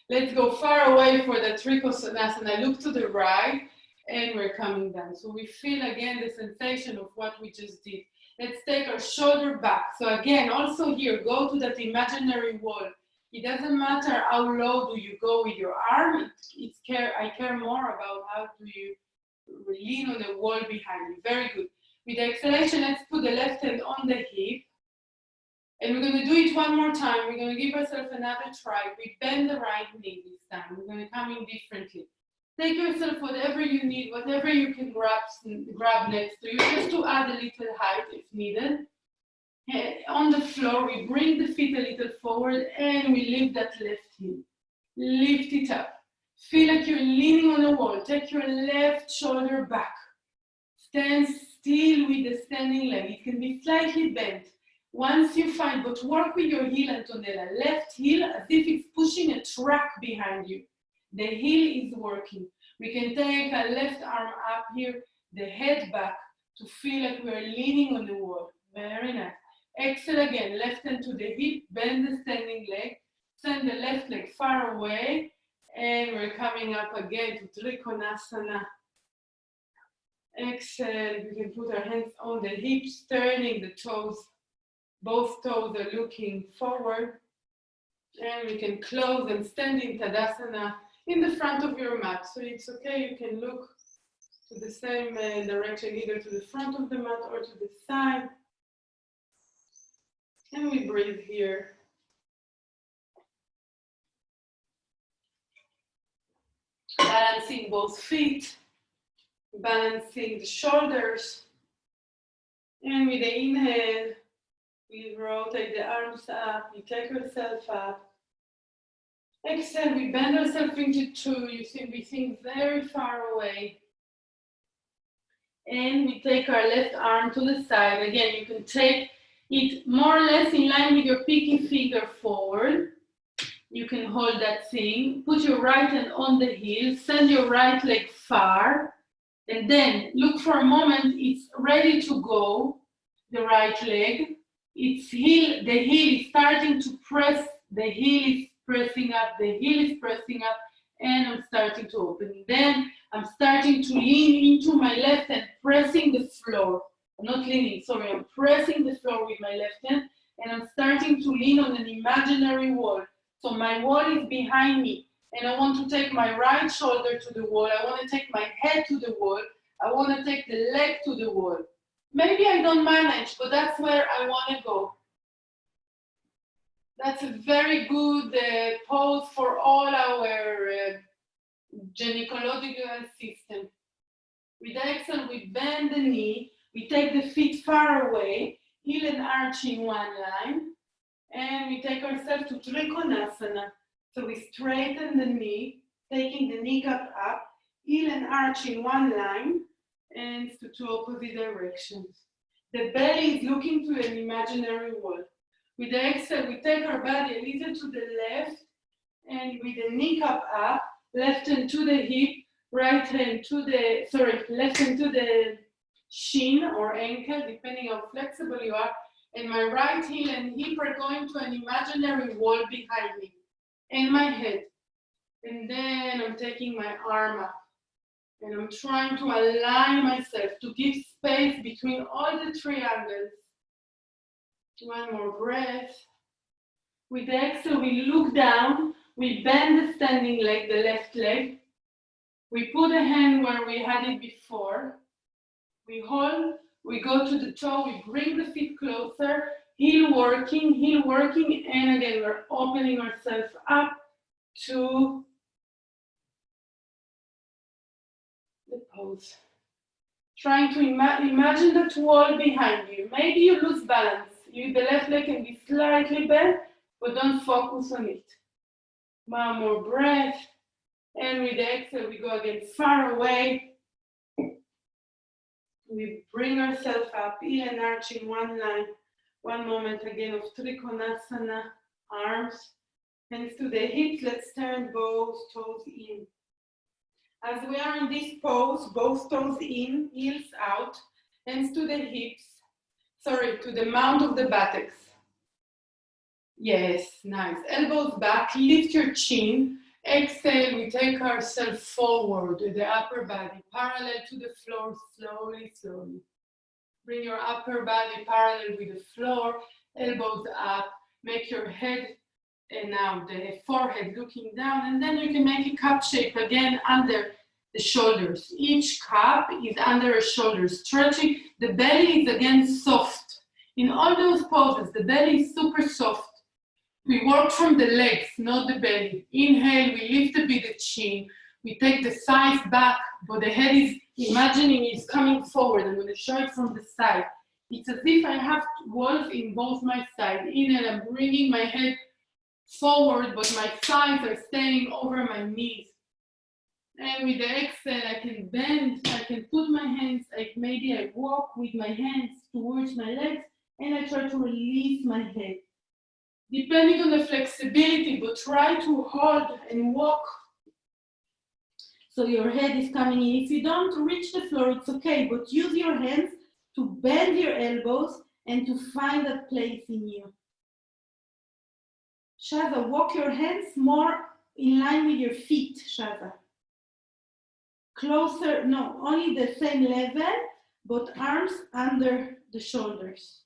Let's go far away for the Trikonasana. Look to the right, and we're coming down. So we feel again the sensation of what we just did. Let's take our shoulder back. So again, also here, go to that imaginary wall. It doesn't matter how low do you go with your arm. I care more about how do you lean on the wall behind you. Very good. With the exhalation, let's put the left hand on the hip. And we're going to do it one more time. We're going to give ourselves another try. We bend the right knee this time. We're going to come in differently. Take yourself whatever you need, whatever you can grab next to you, just to add a little height if needed. On the floor, we bring the feet a little forward and we lift that left heel. Lift it up. Feel like you're leaning on the wall. Take your left shoulder back. Stand still with the standing leg. It can be slightly bent. Once you find, but work with your heel, Antonella. Left heel as if it's pushing a track behind you. The heel is working. We can take our left arm up here, the head back to feel like we're leaning on the wall. Very nice. Exhale again, left hand to the hip, bend the standing leg, send the left leg far away, and we're coming up again to Trikonasana. Exhale, we can put our hands on the hips, turning the toes. Both toes are looking forward. And we can close and stand in Tadasana in the front of your mat. So it's okay, you can look to the same direction, either to the front of the mat or to the side. And we breathe here. Balancing both feet, balancing the shoulders. And with the inhale, we rotate the arms up, you take yourself up. Exhale, we bend ourselves into two. You see, we think very far away. And we take our left arm to the side. Again, you can take it more or less in line with your pinky finger forward. You can hold that thing. Put your right hand on the heel. Send your right leg far. And then look for a moment. It's ready to go, the right leg. It's heel. The heel is starting to press. The heel is pressing up. The heel is pressing up. And I'm starting to open. Then I'm starting to lean into my left hand, pressing the floor. I'm not leaning, sorry, I'm pressing the floor with my left hand, and I'm starting to lean on an imaginary wall. So my wall is behind me, and I want to take my right shoulder to the wall. I want to take my head to the wall. I want to take the leg to the wall. Maybe I don't manage, but that's where I want to go. That's a very good pose for all our gynecological system. With the exhale, we bend the knee, we take the feet far away, heel and arch in one line, and we take ourselves to Trikonasana. So we straighten the knee, taking the kneecap up, heel and arch in one line, and to two opposite directions. The belly is looking to an imaginary wall. With the exhale, we take our body a little to the left, and with the kneecap up, left hand to the hip, right hand to the, left hand to the shin or ankle, depending how flexible you are, and my right heel and hip are going to an imaginary wall behind me, and my head. And then I'm taking my arm up, and I'm trying to align myself to give space between all the triangles. One more breath. With the exhale, we look down, we bend the standing leg, the left leg. We put a hand where we had it before. We hold, we go to the toe, we bring the feet closer, heel working, and again, we're opening ourselves up to the pose. Trying to imagine that wall behind you. Maybe you lose balance. The left leg can be slightly bent, but don't focus on it. One more breath. And with the exhale, we go again far away. We bring ourselves up, heel and arch in one line. One moment again of Trikonasana, arms, hands to the hips. Let's turn both toes in. As we are in this pose, both toes in, heels out, hands to the hips. To the mount of the buttocks. Yes, nice. Elbows back, lift your chin. Exhale, we take ourselves forward with the upper body, parallel to the floor, slowly, slowly. Bring your upper body parallel with the floor, elbows up, make your head, and now the forehead looking down, and then you can make a cup shape again under the shoulders. Each cup is under a shoulder, stretching. The belly is again soft. In all those poses, the belly is super soft. We work from the legs, not the belly. Inhale, we lift a bit the chin. We take the thighs back, but the head is imagining it's coming forward. I'm going to show it from the side. It's as if I have walls in both my sides. Inhale, I'm bringing my head forward, but my thighs are staying over my knees. And with the exhale, I can bend, I can put my hands, maybe I walk with my hands towards my legs, and I try to release my head. Depending on the flexibility, but try to hold and walk so your head is coming in. If you don't reach the floor, it's okay, but use your hands to bend your elbows and to find that place in you. Shaza, walk your hands more in line with your feet, Shaza. Closer, no, only the same level, but arms under the shoulders.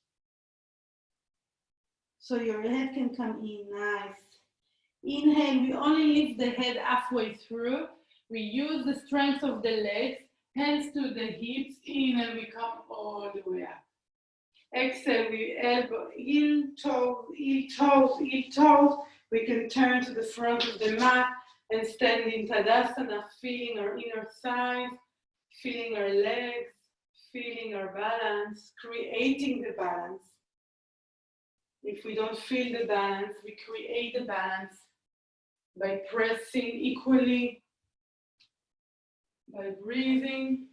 So your head can come in, nice. Inhale, we only lift the head halfway through. We use the strength of the legs, hands to the hips, inhale, we come all the way up. Exhale, we elbow, heel, toes, heel, toes, heel, toes. We can turn to the front of the mat and stand in Tadasana, feeling our inner thighs, feeling our legs, feeling our balance, creating the balance. If we don't feel the balance, we create the balance by pressing equally, by breathing.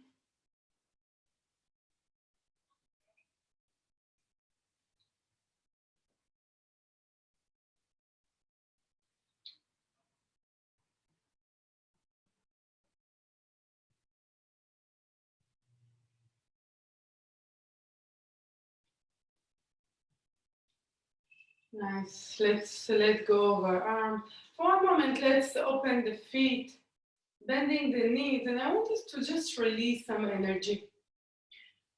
Nice. Let's let go of our arms. For a moment, let's open the feet, bending the knees, and I want us to just release some energy.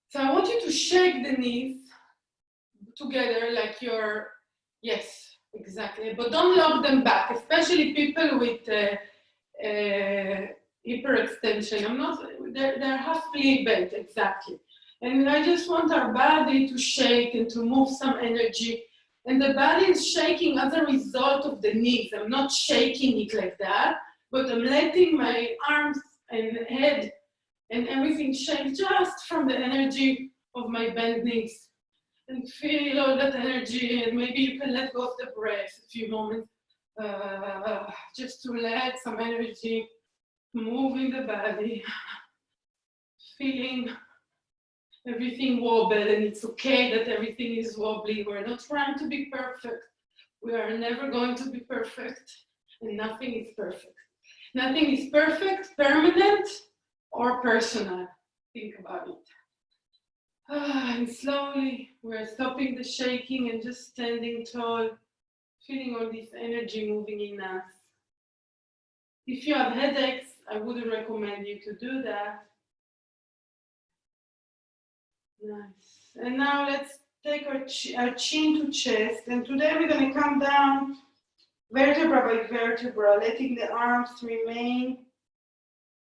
So I want you to shake the knees together like you're, yes, exactly, but don't lock them back, especially people with hyperextension. They're halfly bent, exactly. And I just want our body to shake and to move some energy. And the body is shaking as a result of the knees. I'm not shaking it like that, but I'm letting my arms and head and everything shake just from the energy of my bent knees. And feel all that energy, and maybe you can let go of the breath a few moments, just to let some energy move in the body, feeling everything wobble, and it's okay that everything is wobbly. We're not trying to be perfect. We are never going to be perfect, and nothing is perfect. Nothing is perfect, permanent, or personal. Think about it. And slowly, we're stopping the shaking and just standing tall, feeling all this energy moving in us. If you have headaches, I wouldn't recommend you to do that. Nice. And now let's take our chin to chest. And today we're going to come down vertebra by vertebra, letting the arms remain.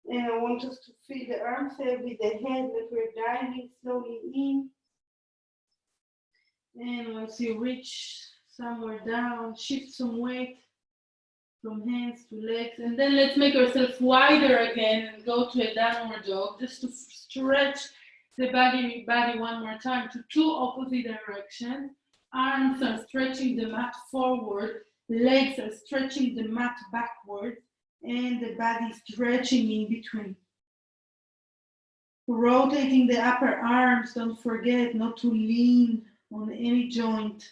And I want us to feel the arms there with the head that we're diving slowly in. And once you reach somewhere down, shift some weight from hands to legs. And then let's make ourselves wider again and go to a downward dog just to stretch the body one more time to two opposite directions. Arms are stretching the mat forward, legs are stretching the mat backward, and the body stretching in between. Rotating the upper arms, don't forget not to lean on any joint.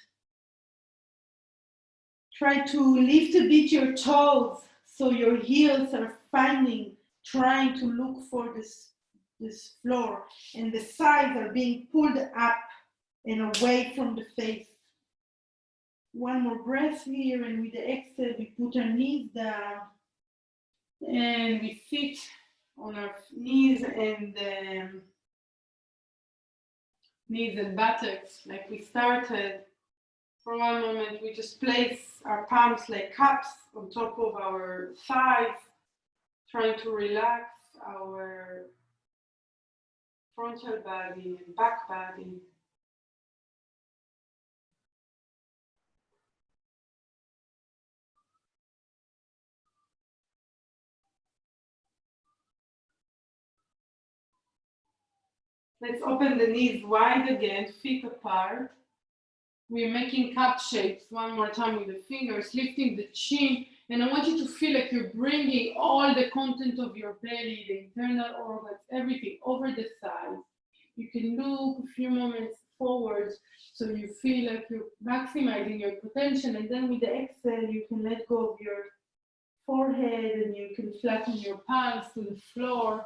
Try to lift a bit your toes so your heels are trying to look for this floor, and the sides are being pulled up and away from the face. One more breath here, and with the exhale, we put our knees down and we sit on our knees and buttocks like we started. For one moment, we just place our palms like cups on top of our thighs, trying to relax our frontal body and back body. Let's open the knees wide again, feet apart. We're making cup shapes one more time with the fingers, lifting the chin. And I want you to feel like you're bringing all the content of your belly, the internal organs, everything over the thighs. You can look a few moments forward so you feel like you're maximizing your potential. And then with the exhale, you can let go of your forehead and you can flatten your palms to the floor.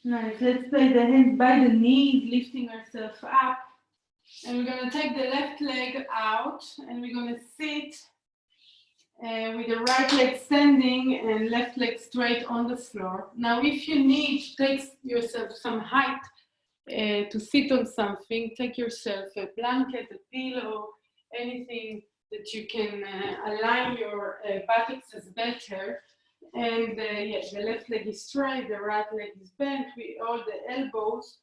Nice. Let's place the hands by the knees, lifting ourselves up. And we're going to take the left leg out and we're going to sit with the right leg standing and left leg straight on the floor. Now, if you need to take yourself some height to sit on something, take yourself a blanket, a pillow, anything that you can align your buttocks as better. And yes, the left leg is straight, the right leg is bent. We all the elbows.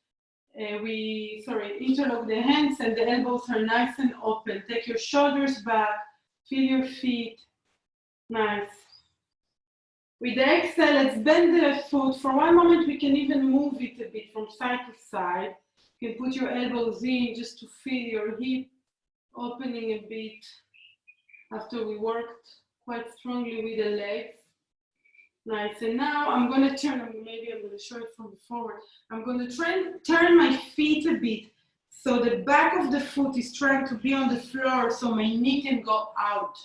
Interlock the hands and the elbows are nice and open. Take your shoulders back, feel your feet. Nice. With the exhale, let's bend the left foot. For one moment, we can even move it a bit from side to side. You can put your elbows in just to feel your hip opening a bit after we worked quite strongly with the legs. Nice, and now I'm going to turn, maybe I'm going to show it from the forward. I'm going to turn my feet a bit. So the back of the foot is trying to be on the floor so my knee can go out.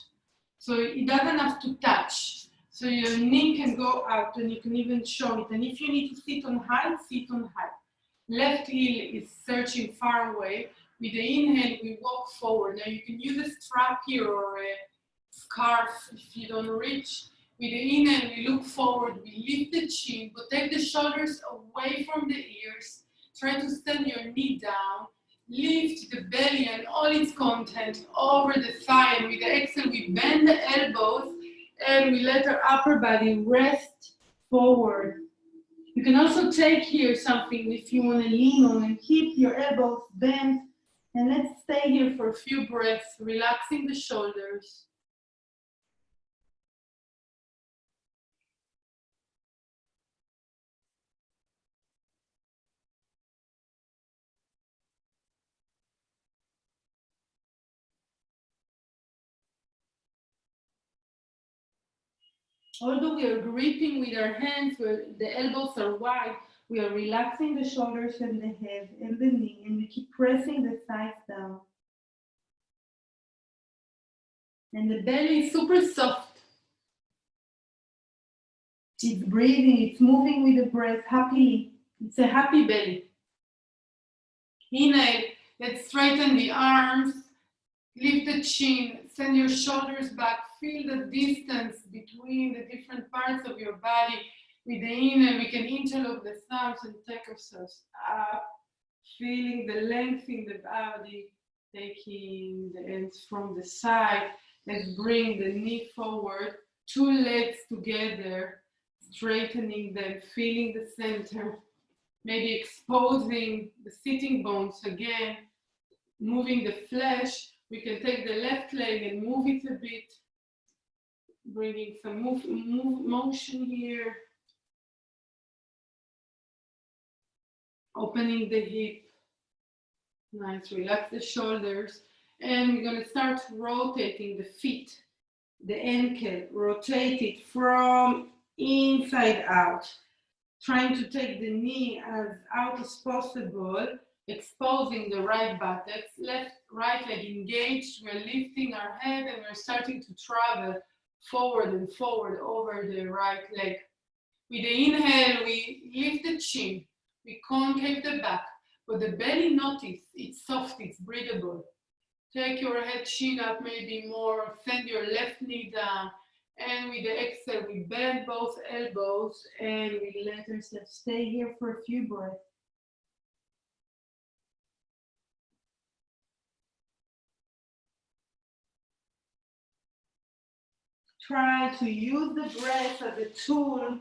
So it doesn't have to touch. So your knee can go out and you can even show it. And if you need to sit on height, sit on height. Left heel is searching far away. With the inhale, we walk forward. Now you can use a strap here or a scarf if you don't reach. With the inhale, we look forward, we lift the chin, but take the shoulders away from the ears. Try to send your knee down. Lift the belly and all its content over the thigh. And with the exhale, we bend the elbows and we let our upper body rest forward. You can also take here something if you want to lean on and keep your elbows bent. And let's stay here for a few breaths, relaxing the shoulders. Although we are gripping with our hands, where the elbows are wide, we are relaxing the shoulders and the head and the knee, and we keep pressing the thighs down. And the belly is super soft. It's breathing, it's moving with the breath happily. It's a happy belly. Inhale, let's straighten the arms, lift the chin, send your shoulders back, feel the distance between the different parts of your body. With the inhale, we can interlock the thumbs and take ourselves up, feeling the length in the body, taking the ends from the side. Let's bring the knee forward, two legs together, straightening them, feeling the center, maybe exposing the sitting bones again, moving the flesh. We can take the left leg and move it a bit, bringing some motion here, opening the hip. Nice, relax the shoulders. And we're going to start rotating the feet, the ankle, rotate it from inside out, trying to take the knee as out as possible, exposing the right buttocks, right leg engaged. We're lifting our head and we're starting to travel forward and forward over the right leg. With the inhale, we lift the chin, we concave the back, but the belly, notice, it's soft, it's breathable. Take your head, chin up maybe more, send your left knee down, and with the exhale, we bend both elbows and we let ourselves stay here for a few breaths. Try to use the breath as a tool .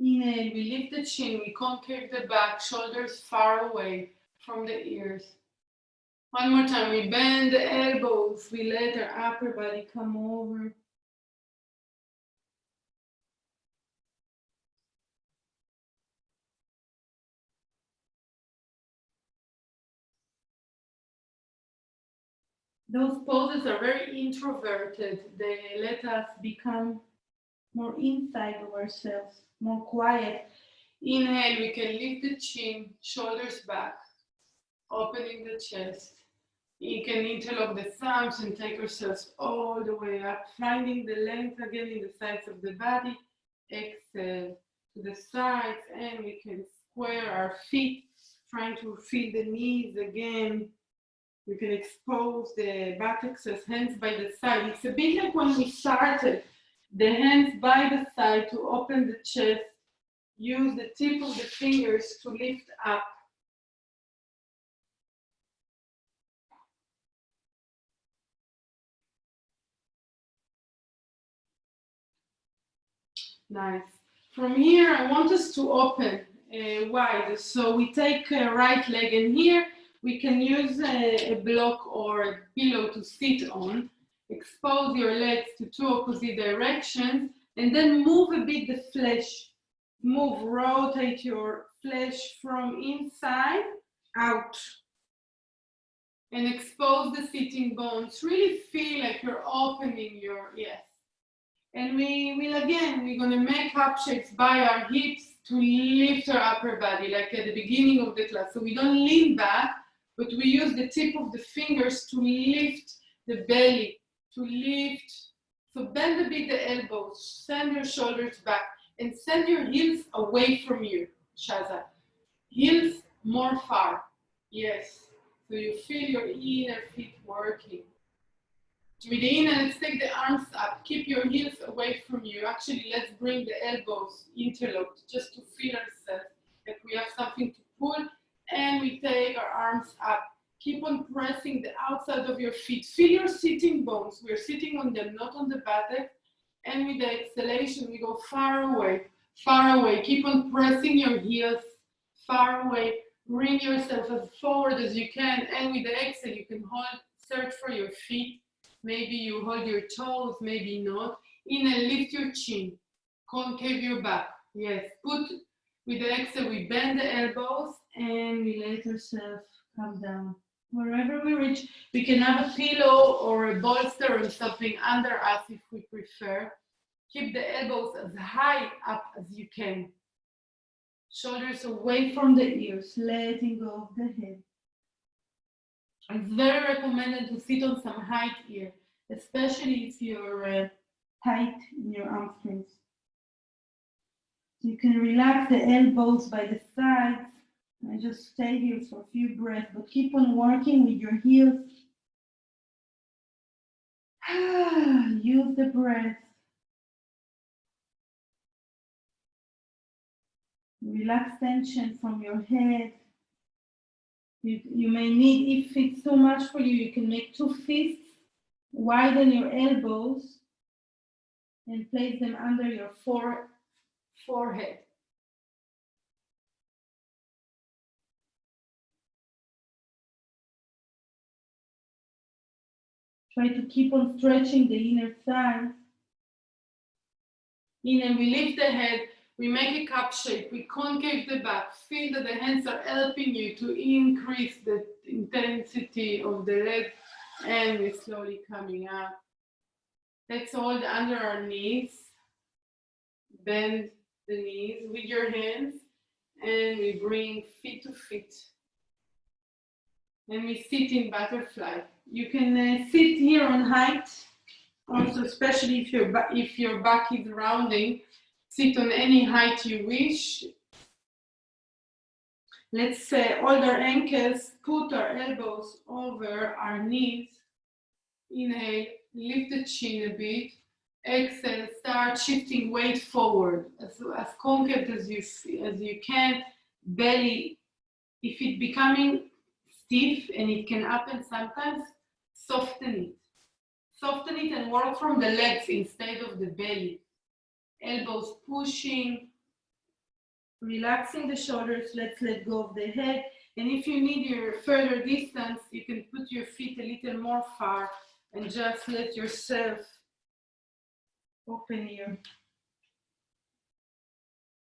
Inhale, we lift the chin, we concave the back, shoulders far away from the ears. One more time, we bend the elbows, we let our upper body come over. Those poses are very introverted. They let us become more inside of ourselves, more quiet. Inhale, we can lift the chin, shoulders back, opening the chest. You can interlock the thumbs and take ourselves all the way up, finding the length again in the sides of the body. Exhale to the sides, and we can square our feet, trying to feel the knees again. We can expose the buttocks as hands by the side. It's a bit like when we started, the hands by the side to open the chest. Use the tip of the fingers to lift up. Nice. From here, I want us to open wide. So we take a right leg, and here we can use a block or a pillow to sit on. Expose your legs to two opposite directions, and then move a bit the flesh. Move, rotate your flesh from inside out. And expose the sitting bones. Really feel like you're opening your, yes. And we will again, we're gonna make up shapes by our hips to lift our upper body, like at the beginning of the class. So we don't lean back, but we use the tip of the fingers to lift the belly, to lift. So bend a bit the elbows, send your shoulders back, and send your heels away from you, Shaza. Heels more far, yes. So you feel your inner feet working. With the inhale, let's take the arms up. Keep your heels away from you. Actually, let's bring the elbows interlocked just to feel ourselves that we have something to pull. And we take our arms up. Keep on pressing the outside of your feet. Feel your sitting bones. We're sitting on them, not on the buttock. And with the exhalation, we go far away, far away. Keep on pressing your heels far away. Bring yourself as forward as you can. And with the exhale, you can hold, search for your feet. Maybe you hold your toes, maybe not. Inhale, lift your chin. Concave your back. Yes, put with the exhale, we bend the elbows and we let ourselves come down. Wherever we reach, we can have a pillow or a bolster or something under us if we prefer. Keep the elbows as high up as you can. Shoulders away from the ears, letting go of the head. It's very recommended to sit on some height here, especially if you're tight in your hamstrings. You can relax the elbows by the sides and just stay here for a few breaths, but keep on working with your heels. Use the breath. Relax tension from your head. You may need, if it's too much for you, you can make 2 fists, widen your elbows, and place them under your forehead. Try to keep on stretching the inner thighs. Inhale, we lift the head, we make a cup shape, we concave the back. Feel that the hands are helping you to increase the intensity of the legs, and we're slowly coming up. Let's hold under our knees. Bend the knees with your hands, and we bring feet to feet. And we sit in butterfly. You can sit here on height. Also, especially if your back is rounding, sit on any height you wish. Let's hold our ankles, put our elbows over our knees. Inhale, lift the chin a bit. Exhale, start shifting weight forward as concave as you can. Belly, if it's becoming stiff, and it can happen sometimes, soften it. Soften it and work from the legs instead of the belly. Elbows pushing, relaxing the shoulders. Let's let go of the head. And if you need your further distance, you can put your feet a little more far and just let yourself open here.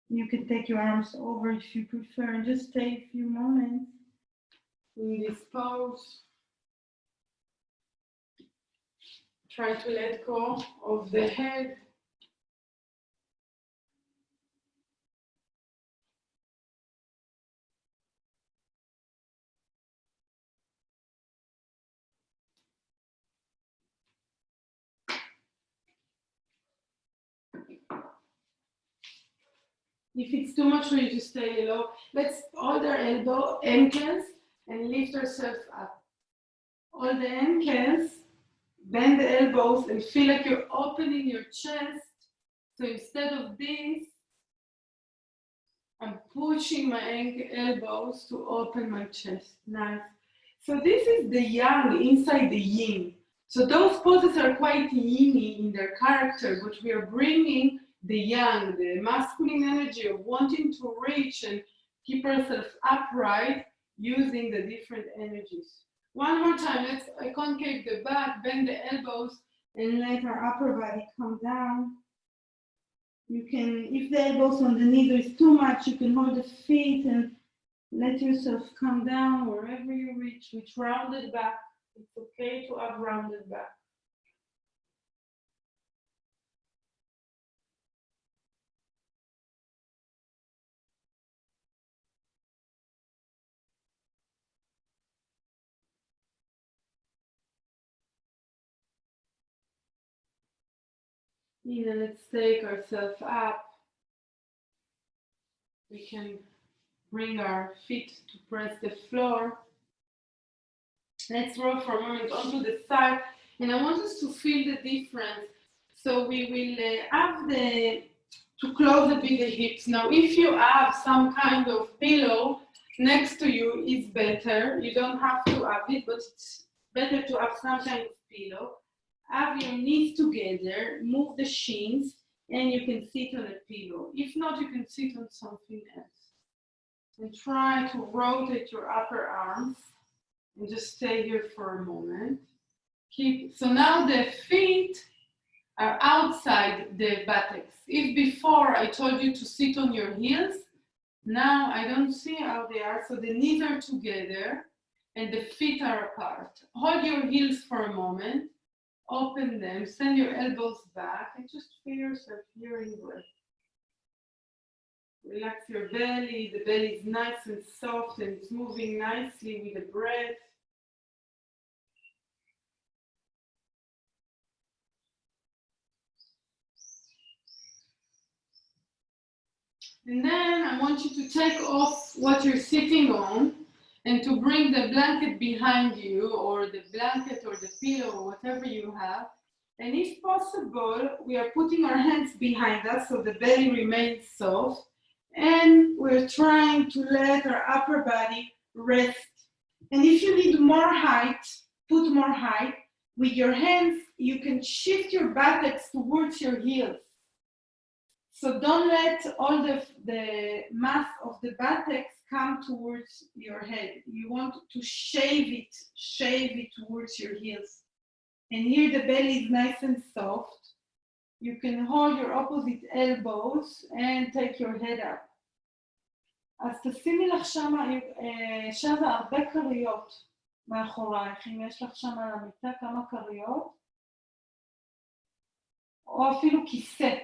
You can take your arms over if you prefer and just stay a few moments in this pose. Try to let go of the head. If it's too much for you to stay low, let's hold our ankles and lift ourselves up. Hold the ankles, bend the elbows, and feel like you're opening your chest. So instead of this, I'm pushing my elbows to open my chest. Nice. So this is the yang inside the yin. So those poses are quite yin-y in their character, but we are bringing the yang, the masculine energy of wanting to reach and keep ourselves upright using the different energies. One more time, let's concave the back, bend the elbows, and let our upper body come down. You can, if the elbows on the knees is too much, you can hold the feet and let yourself come down wherever you reach with rounded back. It's okay to have rounded back. Let's take ourselves up. We can bring our feet to press the floor. Let's roll for a moment onto the side, and I want us to feel the difference. So we will have to close a bit the hips. Now, if you have some kind of pillow next to you, it's better. You don't have to have it, but it's better to have some kind of pillow. Have your knees together, move the shins, and you can sit on a pillow. If not, you can sit on something else. And try to rotate your upper arms and just stay here for a moment. So now the feet are outside the buttocks. If before I told you to sit on your heels, now I don't see how they are. So the knees are together and the feet are apart. Hold your heels for a moment, open them, send your elbows back, and just feel yourself here in breath. Relax your belly. The belly is nice and soft and it's moving nicely with the breath. And then I want you to take off what you're sitting on and to bring the blanket behind you, or the blanket or the pillow or whatever you have. And if possible, we are putting our hands behind us so the belly remains soft. And we're trying to let our upper body rest. And if you need more height, put more height. With your hands, you can shift your buttocks towards your heels. So don't let all the mass of the buttocks come towards your head. You want to shave it towards your heels. And here the belly is nice and soft. You can hold your opposite elbows and take your head up. אז תשימי לך שם הרבה כריות מאחורייך, אם יש לך שם על המיטה כמה כריות, או אפילו כיסא.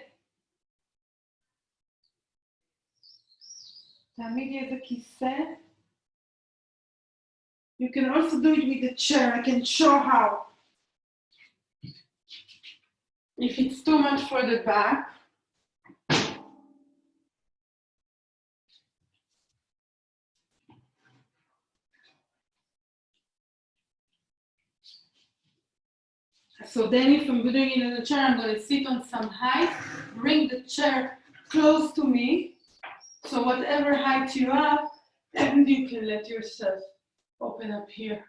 תעמידי איזה כיסא. You can also do it with the chair. I can show how. If it's too much for the back, so then if I'm doing it in the chair, I'm going to sit on some height, bring the chair close to me. So whatever height you have, and you can let yourself open up here.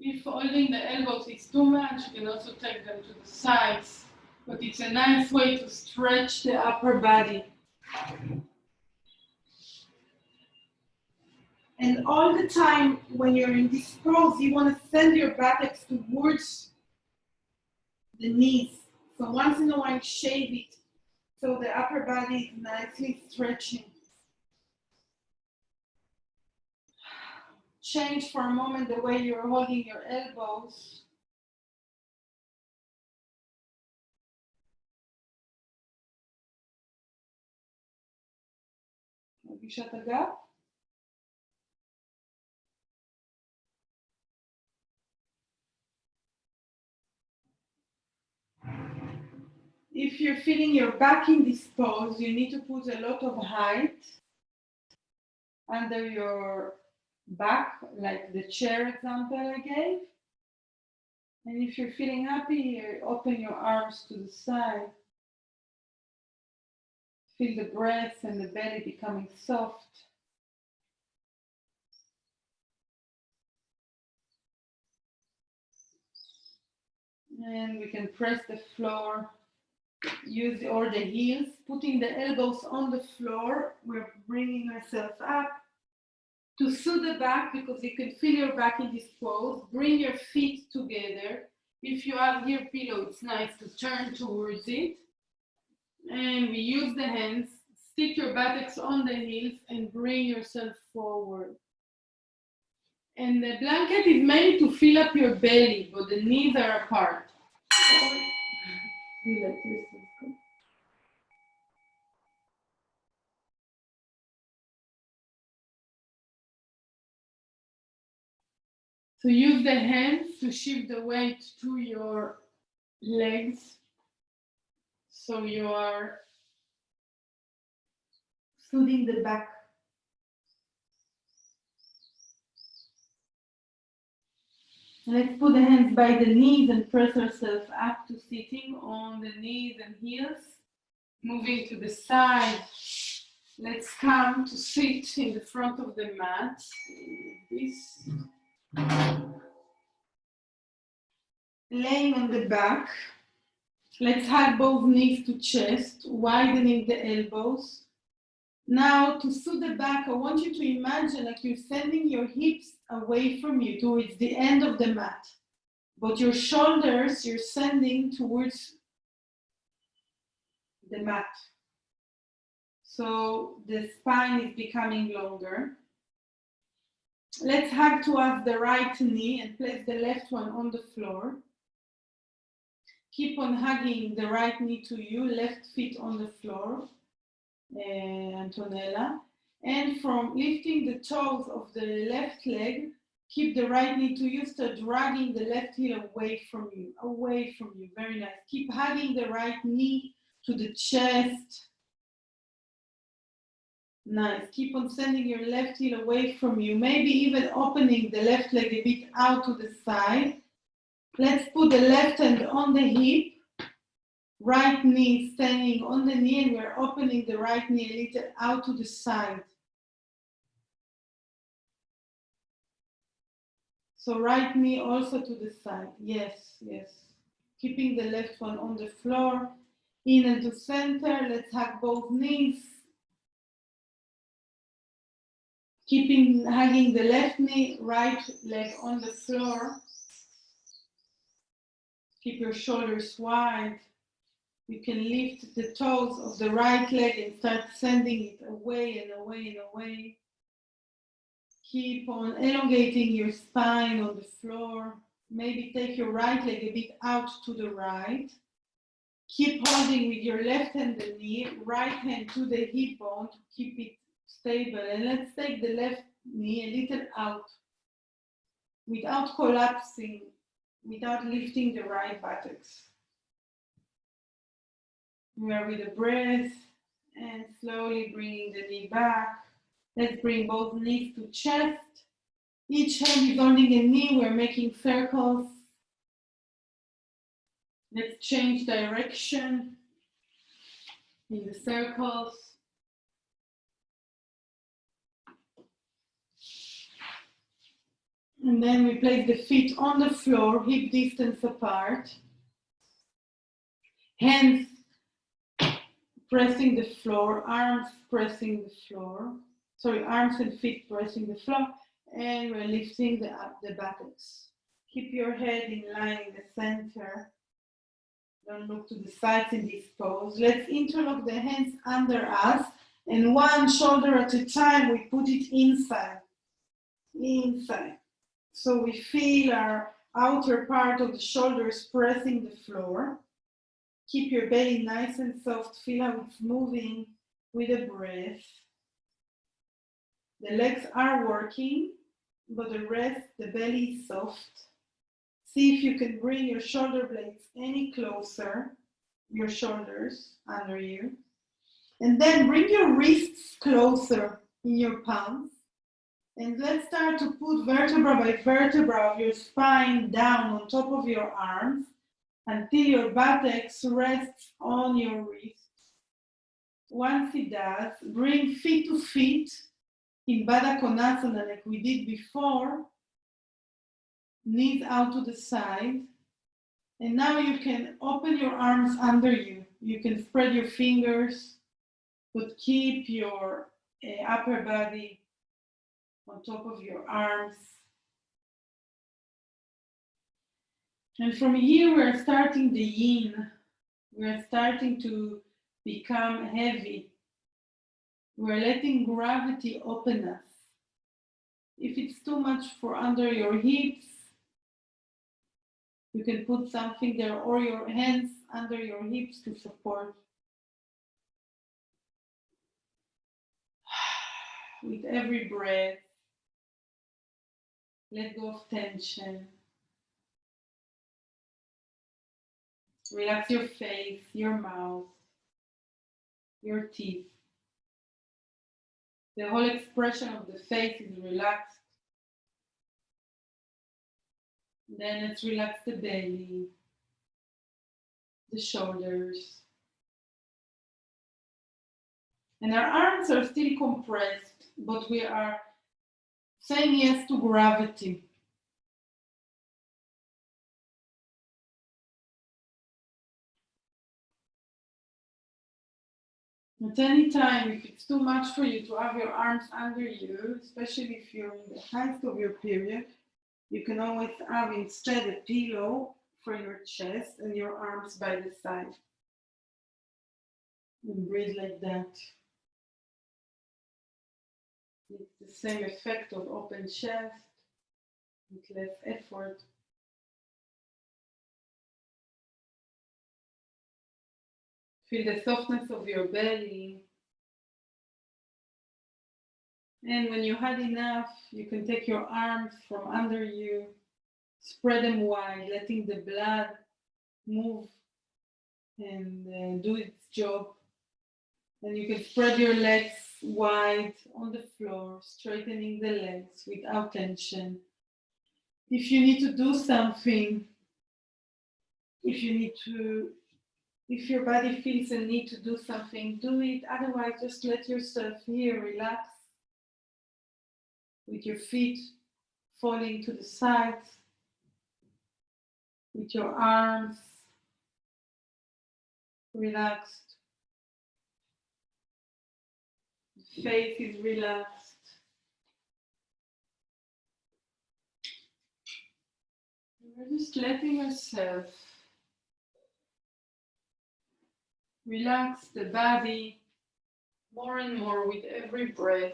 If holding the elbows is too much, you can also take them to the sides. But it's a nice way to stretch the upper body. And all the time when you're in this pose, you want to send your buttocks towards the knees. So once in a while, shave it so the upper body is nicely stretching. Change for a moment the way you're holding your elbows. מרגישה את הגב? If you're feeling your back in this pose, you need to put a lot of height under your back, like the chair example I gave. And if you're feeling happy, open your arms to the side. Feel the breath and the belly becoming soft. And we can press the floor, use or the heels, putting the elbows on the floor. We're bringing ourselves up. To soothe the back, because you can feel your back in this pose, bring your feet together. If you have here pillow, it's nice to turn towards it. And we use the hands, stick your buttocks on the heels and bring yourself forward. And the blanket is made to fill up your belly, but the knees are apart. You let yourself go. So use the hands to shift the weight to your legs. So you are soothing the back. Let's put the hands by the knees and press ourselves up to sitting on the knees and heels. Moving to the side. Let's come to sit in the front of the mat. This. Laying on the back. Let's hug both knees to chest, widening the elbows. Now, to soothe the back, I want you to imagine like you're sending your hips away from you towards the end of the mat. But your shoulders, you're sending towards the mat. So the spine is becoming longer. Let's hug to us the right knee and place the left one on the floor. Keep on hugging the right knee to you, left feet on the floor, Antonella. And from lifting the toes of the left leg, keep the right knee to you, start dragging the left heel away from you, very nice. Keep hugging the right knee to the chest. Nice, keep on sending your left heel away from you, maybe even opening the left leg a bit out to the side. Let's put the left hand on the hip, right knee standing on the knee, and we're opening the right knee a little out to the side. So right knee also to the side, yes, yes. Keeping the left one on the floor, in and to center. Let's hug both knees. Keeping hugging the left knee, right leg on the floor. Keep your shoulders wide. You can lift the toes of the right leg and start sending it away and away and away. Keep on elongating your spine on the floor. Maybe take your right leg a bit out to the right. Keep holding with your left hand the knee, right hand to the hip bone to keep it stable. And let's take the left knee a little out without collapsing, without lifting the right buttocks. We are with a breath and slowly bringing the knee back. Let's bring both knees to chest. Each hand is holding a knee. We're making circles. Let's change direction in the circles. And then we place the feet on the floor, hip distance apart. Hands pressing the floor, arms pressing the floor. Sorry, arms and feet pressing the floor. And we're lifting the buttocks. Keep your head in line in the center. Don't look to the sides in this pose. Let's interlock the hands under us. And one shoulder at a time, we put it inside. Inside. So we feel our outer part of the shoulders pressing the floor. Keep your belly nice and soft. Feel how it's moving with a breath. The legs are working, but the rest, the belly is soft. See if you can bring your shoulder blades any closer, your shoulders under you. And then bring your wrists closer in your palms. And let's start to put vertebra by vertebra of your spine down on top of your arms until your buttocks rests on your wrists. Once it does, bring feet to feet in Baddha Konasana like we did before. Knees out to the side. And now you can open your arms under you. You can spread your fingers, but keep your upper body on top of your arms. And from here, we're starting the yin. We're starting to become heavy. We're letting gravity open us. If it's too much for under your hips, you can put something there or your hands under your hips to support. With every breath, let go of tension. Relax your face, your mouth, your teeth. The whole expression of the face is relaxed. Then let's relax the belly, the shoulders. And our arms are still compressed, but we are saying yes to gravity. At any time, if it's too much for you to have your arms under you, especially if you're in the height of your period, you can always have instead a pillow for your chest and your arms by the side. And breathe like that. It's the same effect of open chest with less effort. Feel the softness of your belly. And when you had enough, you can take your arms from under you, spread them wide, letting the blood move and do its job. And you can spread your legs wide on the floor, straightening the legs without tension. If you need to do something, if your body feels a need to do something, do it. Otherwise, just let yourself here relax with your feet falling to the sides, with your arms relaxed, the face is relaxed. You're just letting yourself relax the body more and more with every breath.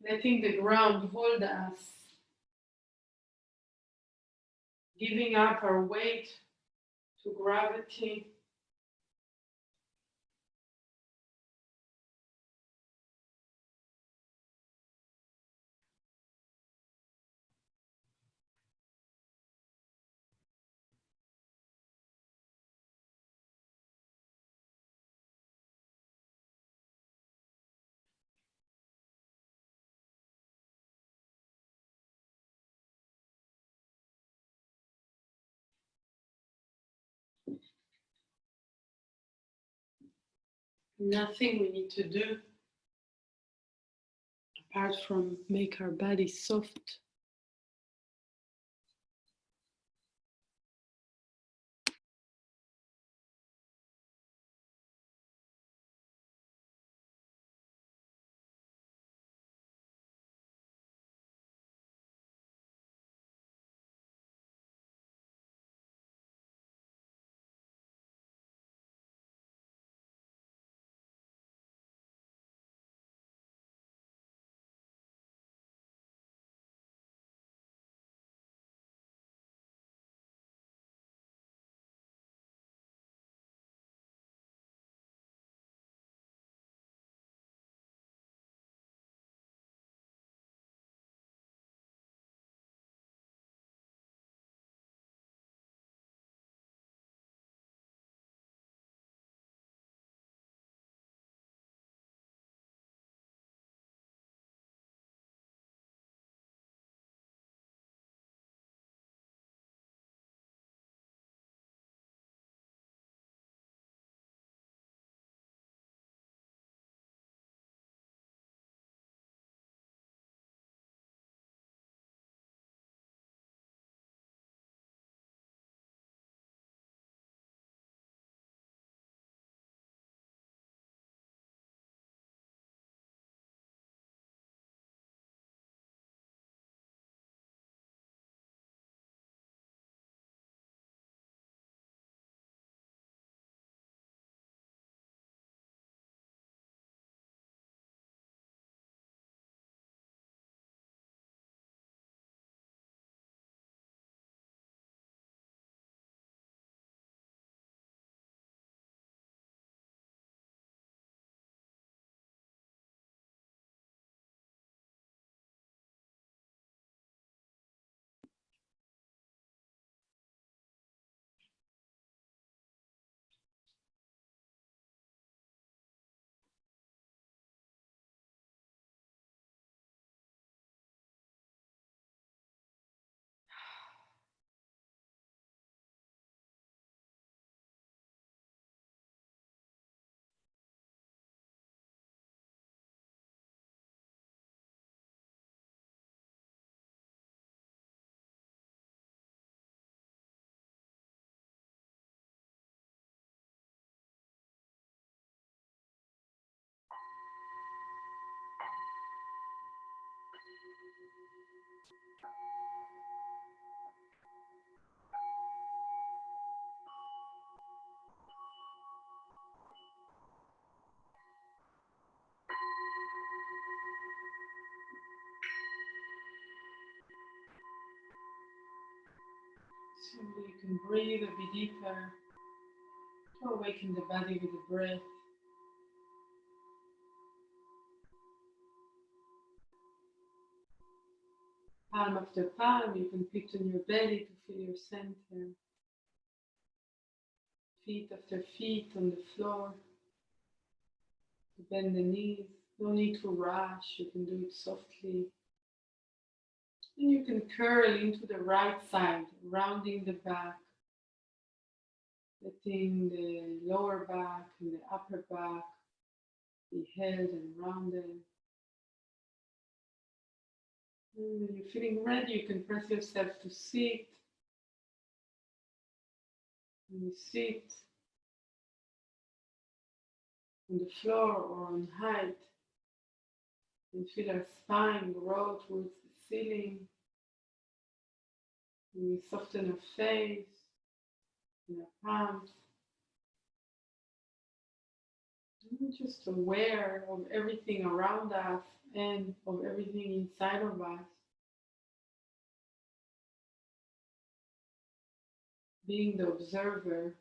Letting the ground hold us, giving up our weight to gravity. Nothing we need to do apart from make our body soft. Slowly you can breathe a bit deeper to awaken the body with the breath. Palm after palm, you can pick on your belly to feel your center. Feet after feet on the floor. To bend the knees. No need to rush, you can do it softly. And you can curl into the right side, rounding the back. Letting the lower back and the upper back be held and rounded. And when you're feeling ready, you can press yourself to sit. When you sit on the floor or on height, and feel our spine grow towards the ceiling. And we soften our face and our palms. And we're just aware of everything around us and of everything inside of us. Being the observer.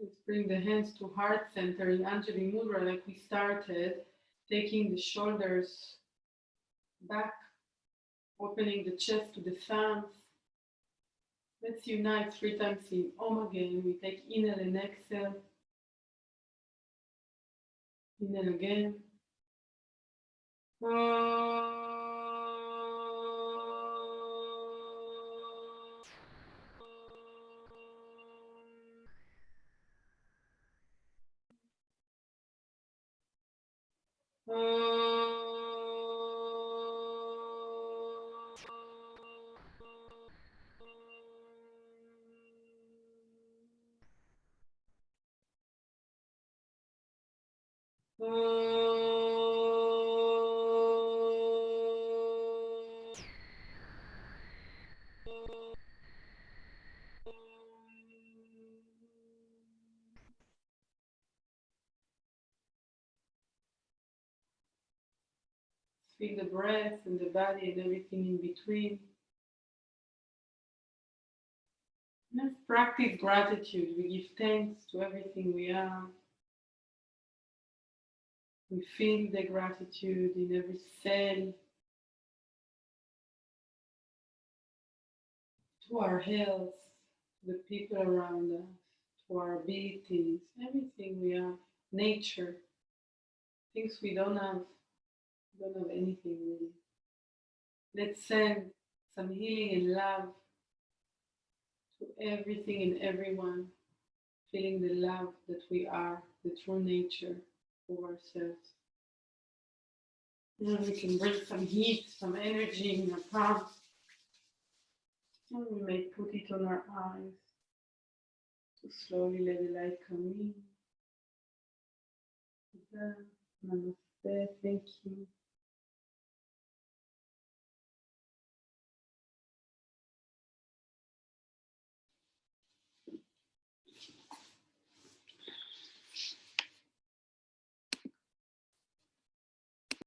Let's bring the hands to heart center in Anjali Mudra like we started, taking the shoulders back, opening the chest to the thumbs. Let's unite 3 times in Om again. We take inhale and exhale. Inhale again. Feel the breath and the body and everything in between. Let's practice gratitude. We give thanks to everything we are. We feel the gratitude in every cell, to our health, to the people around us, to our abilities, everything we have, nature, things we don't have anything really. Let's send some healing and love to everything and everyone, feeling the love that we are, the true nature of ourselves. And we can bring some heat, some energy in our palms. And we may put it on our eyes to slowly let the light come in. Namaste, thank you.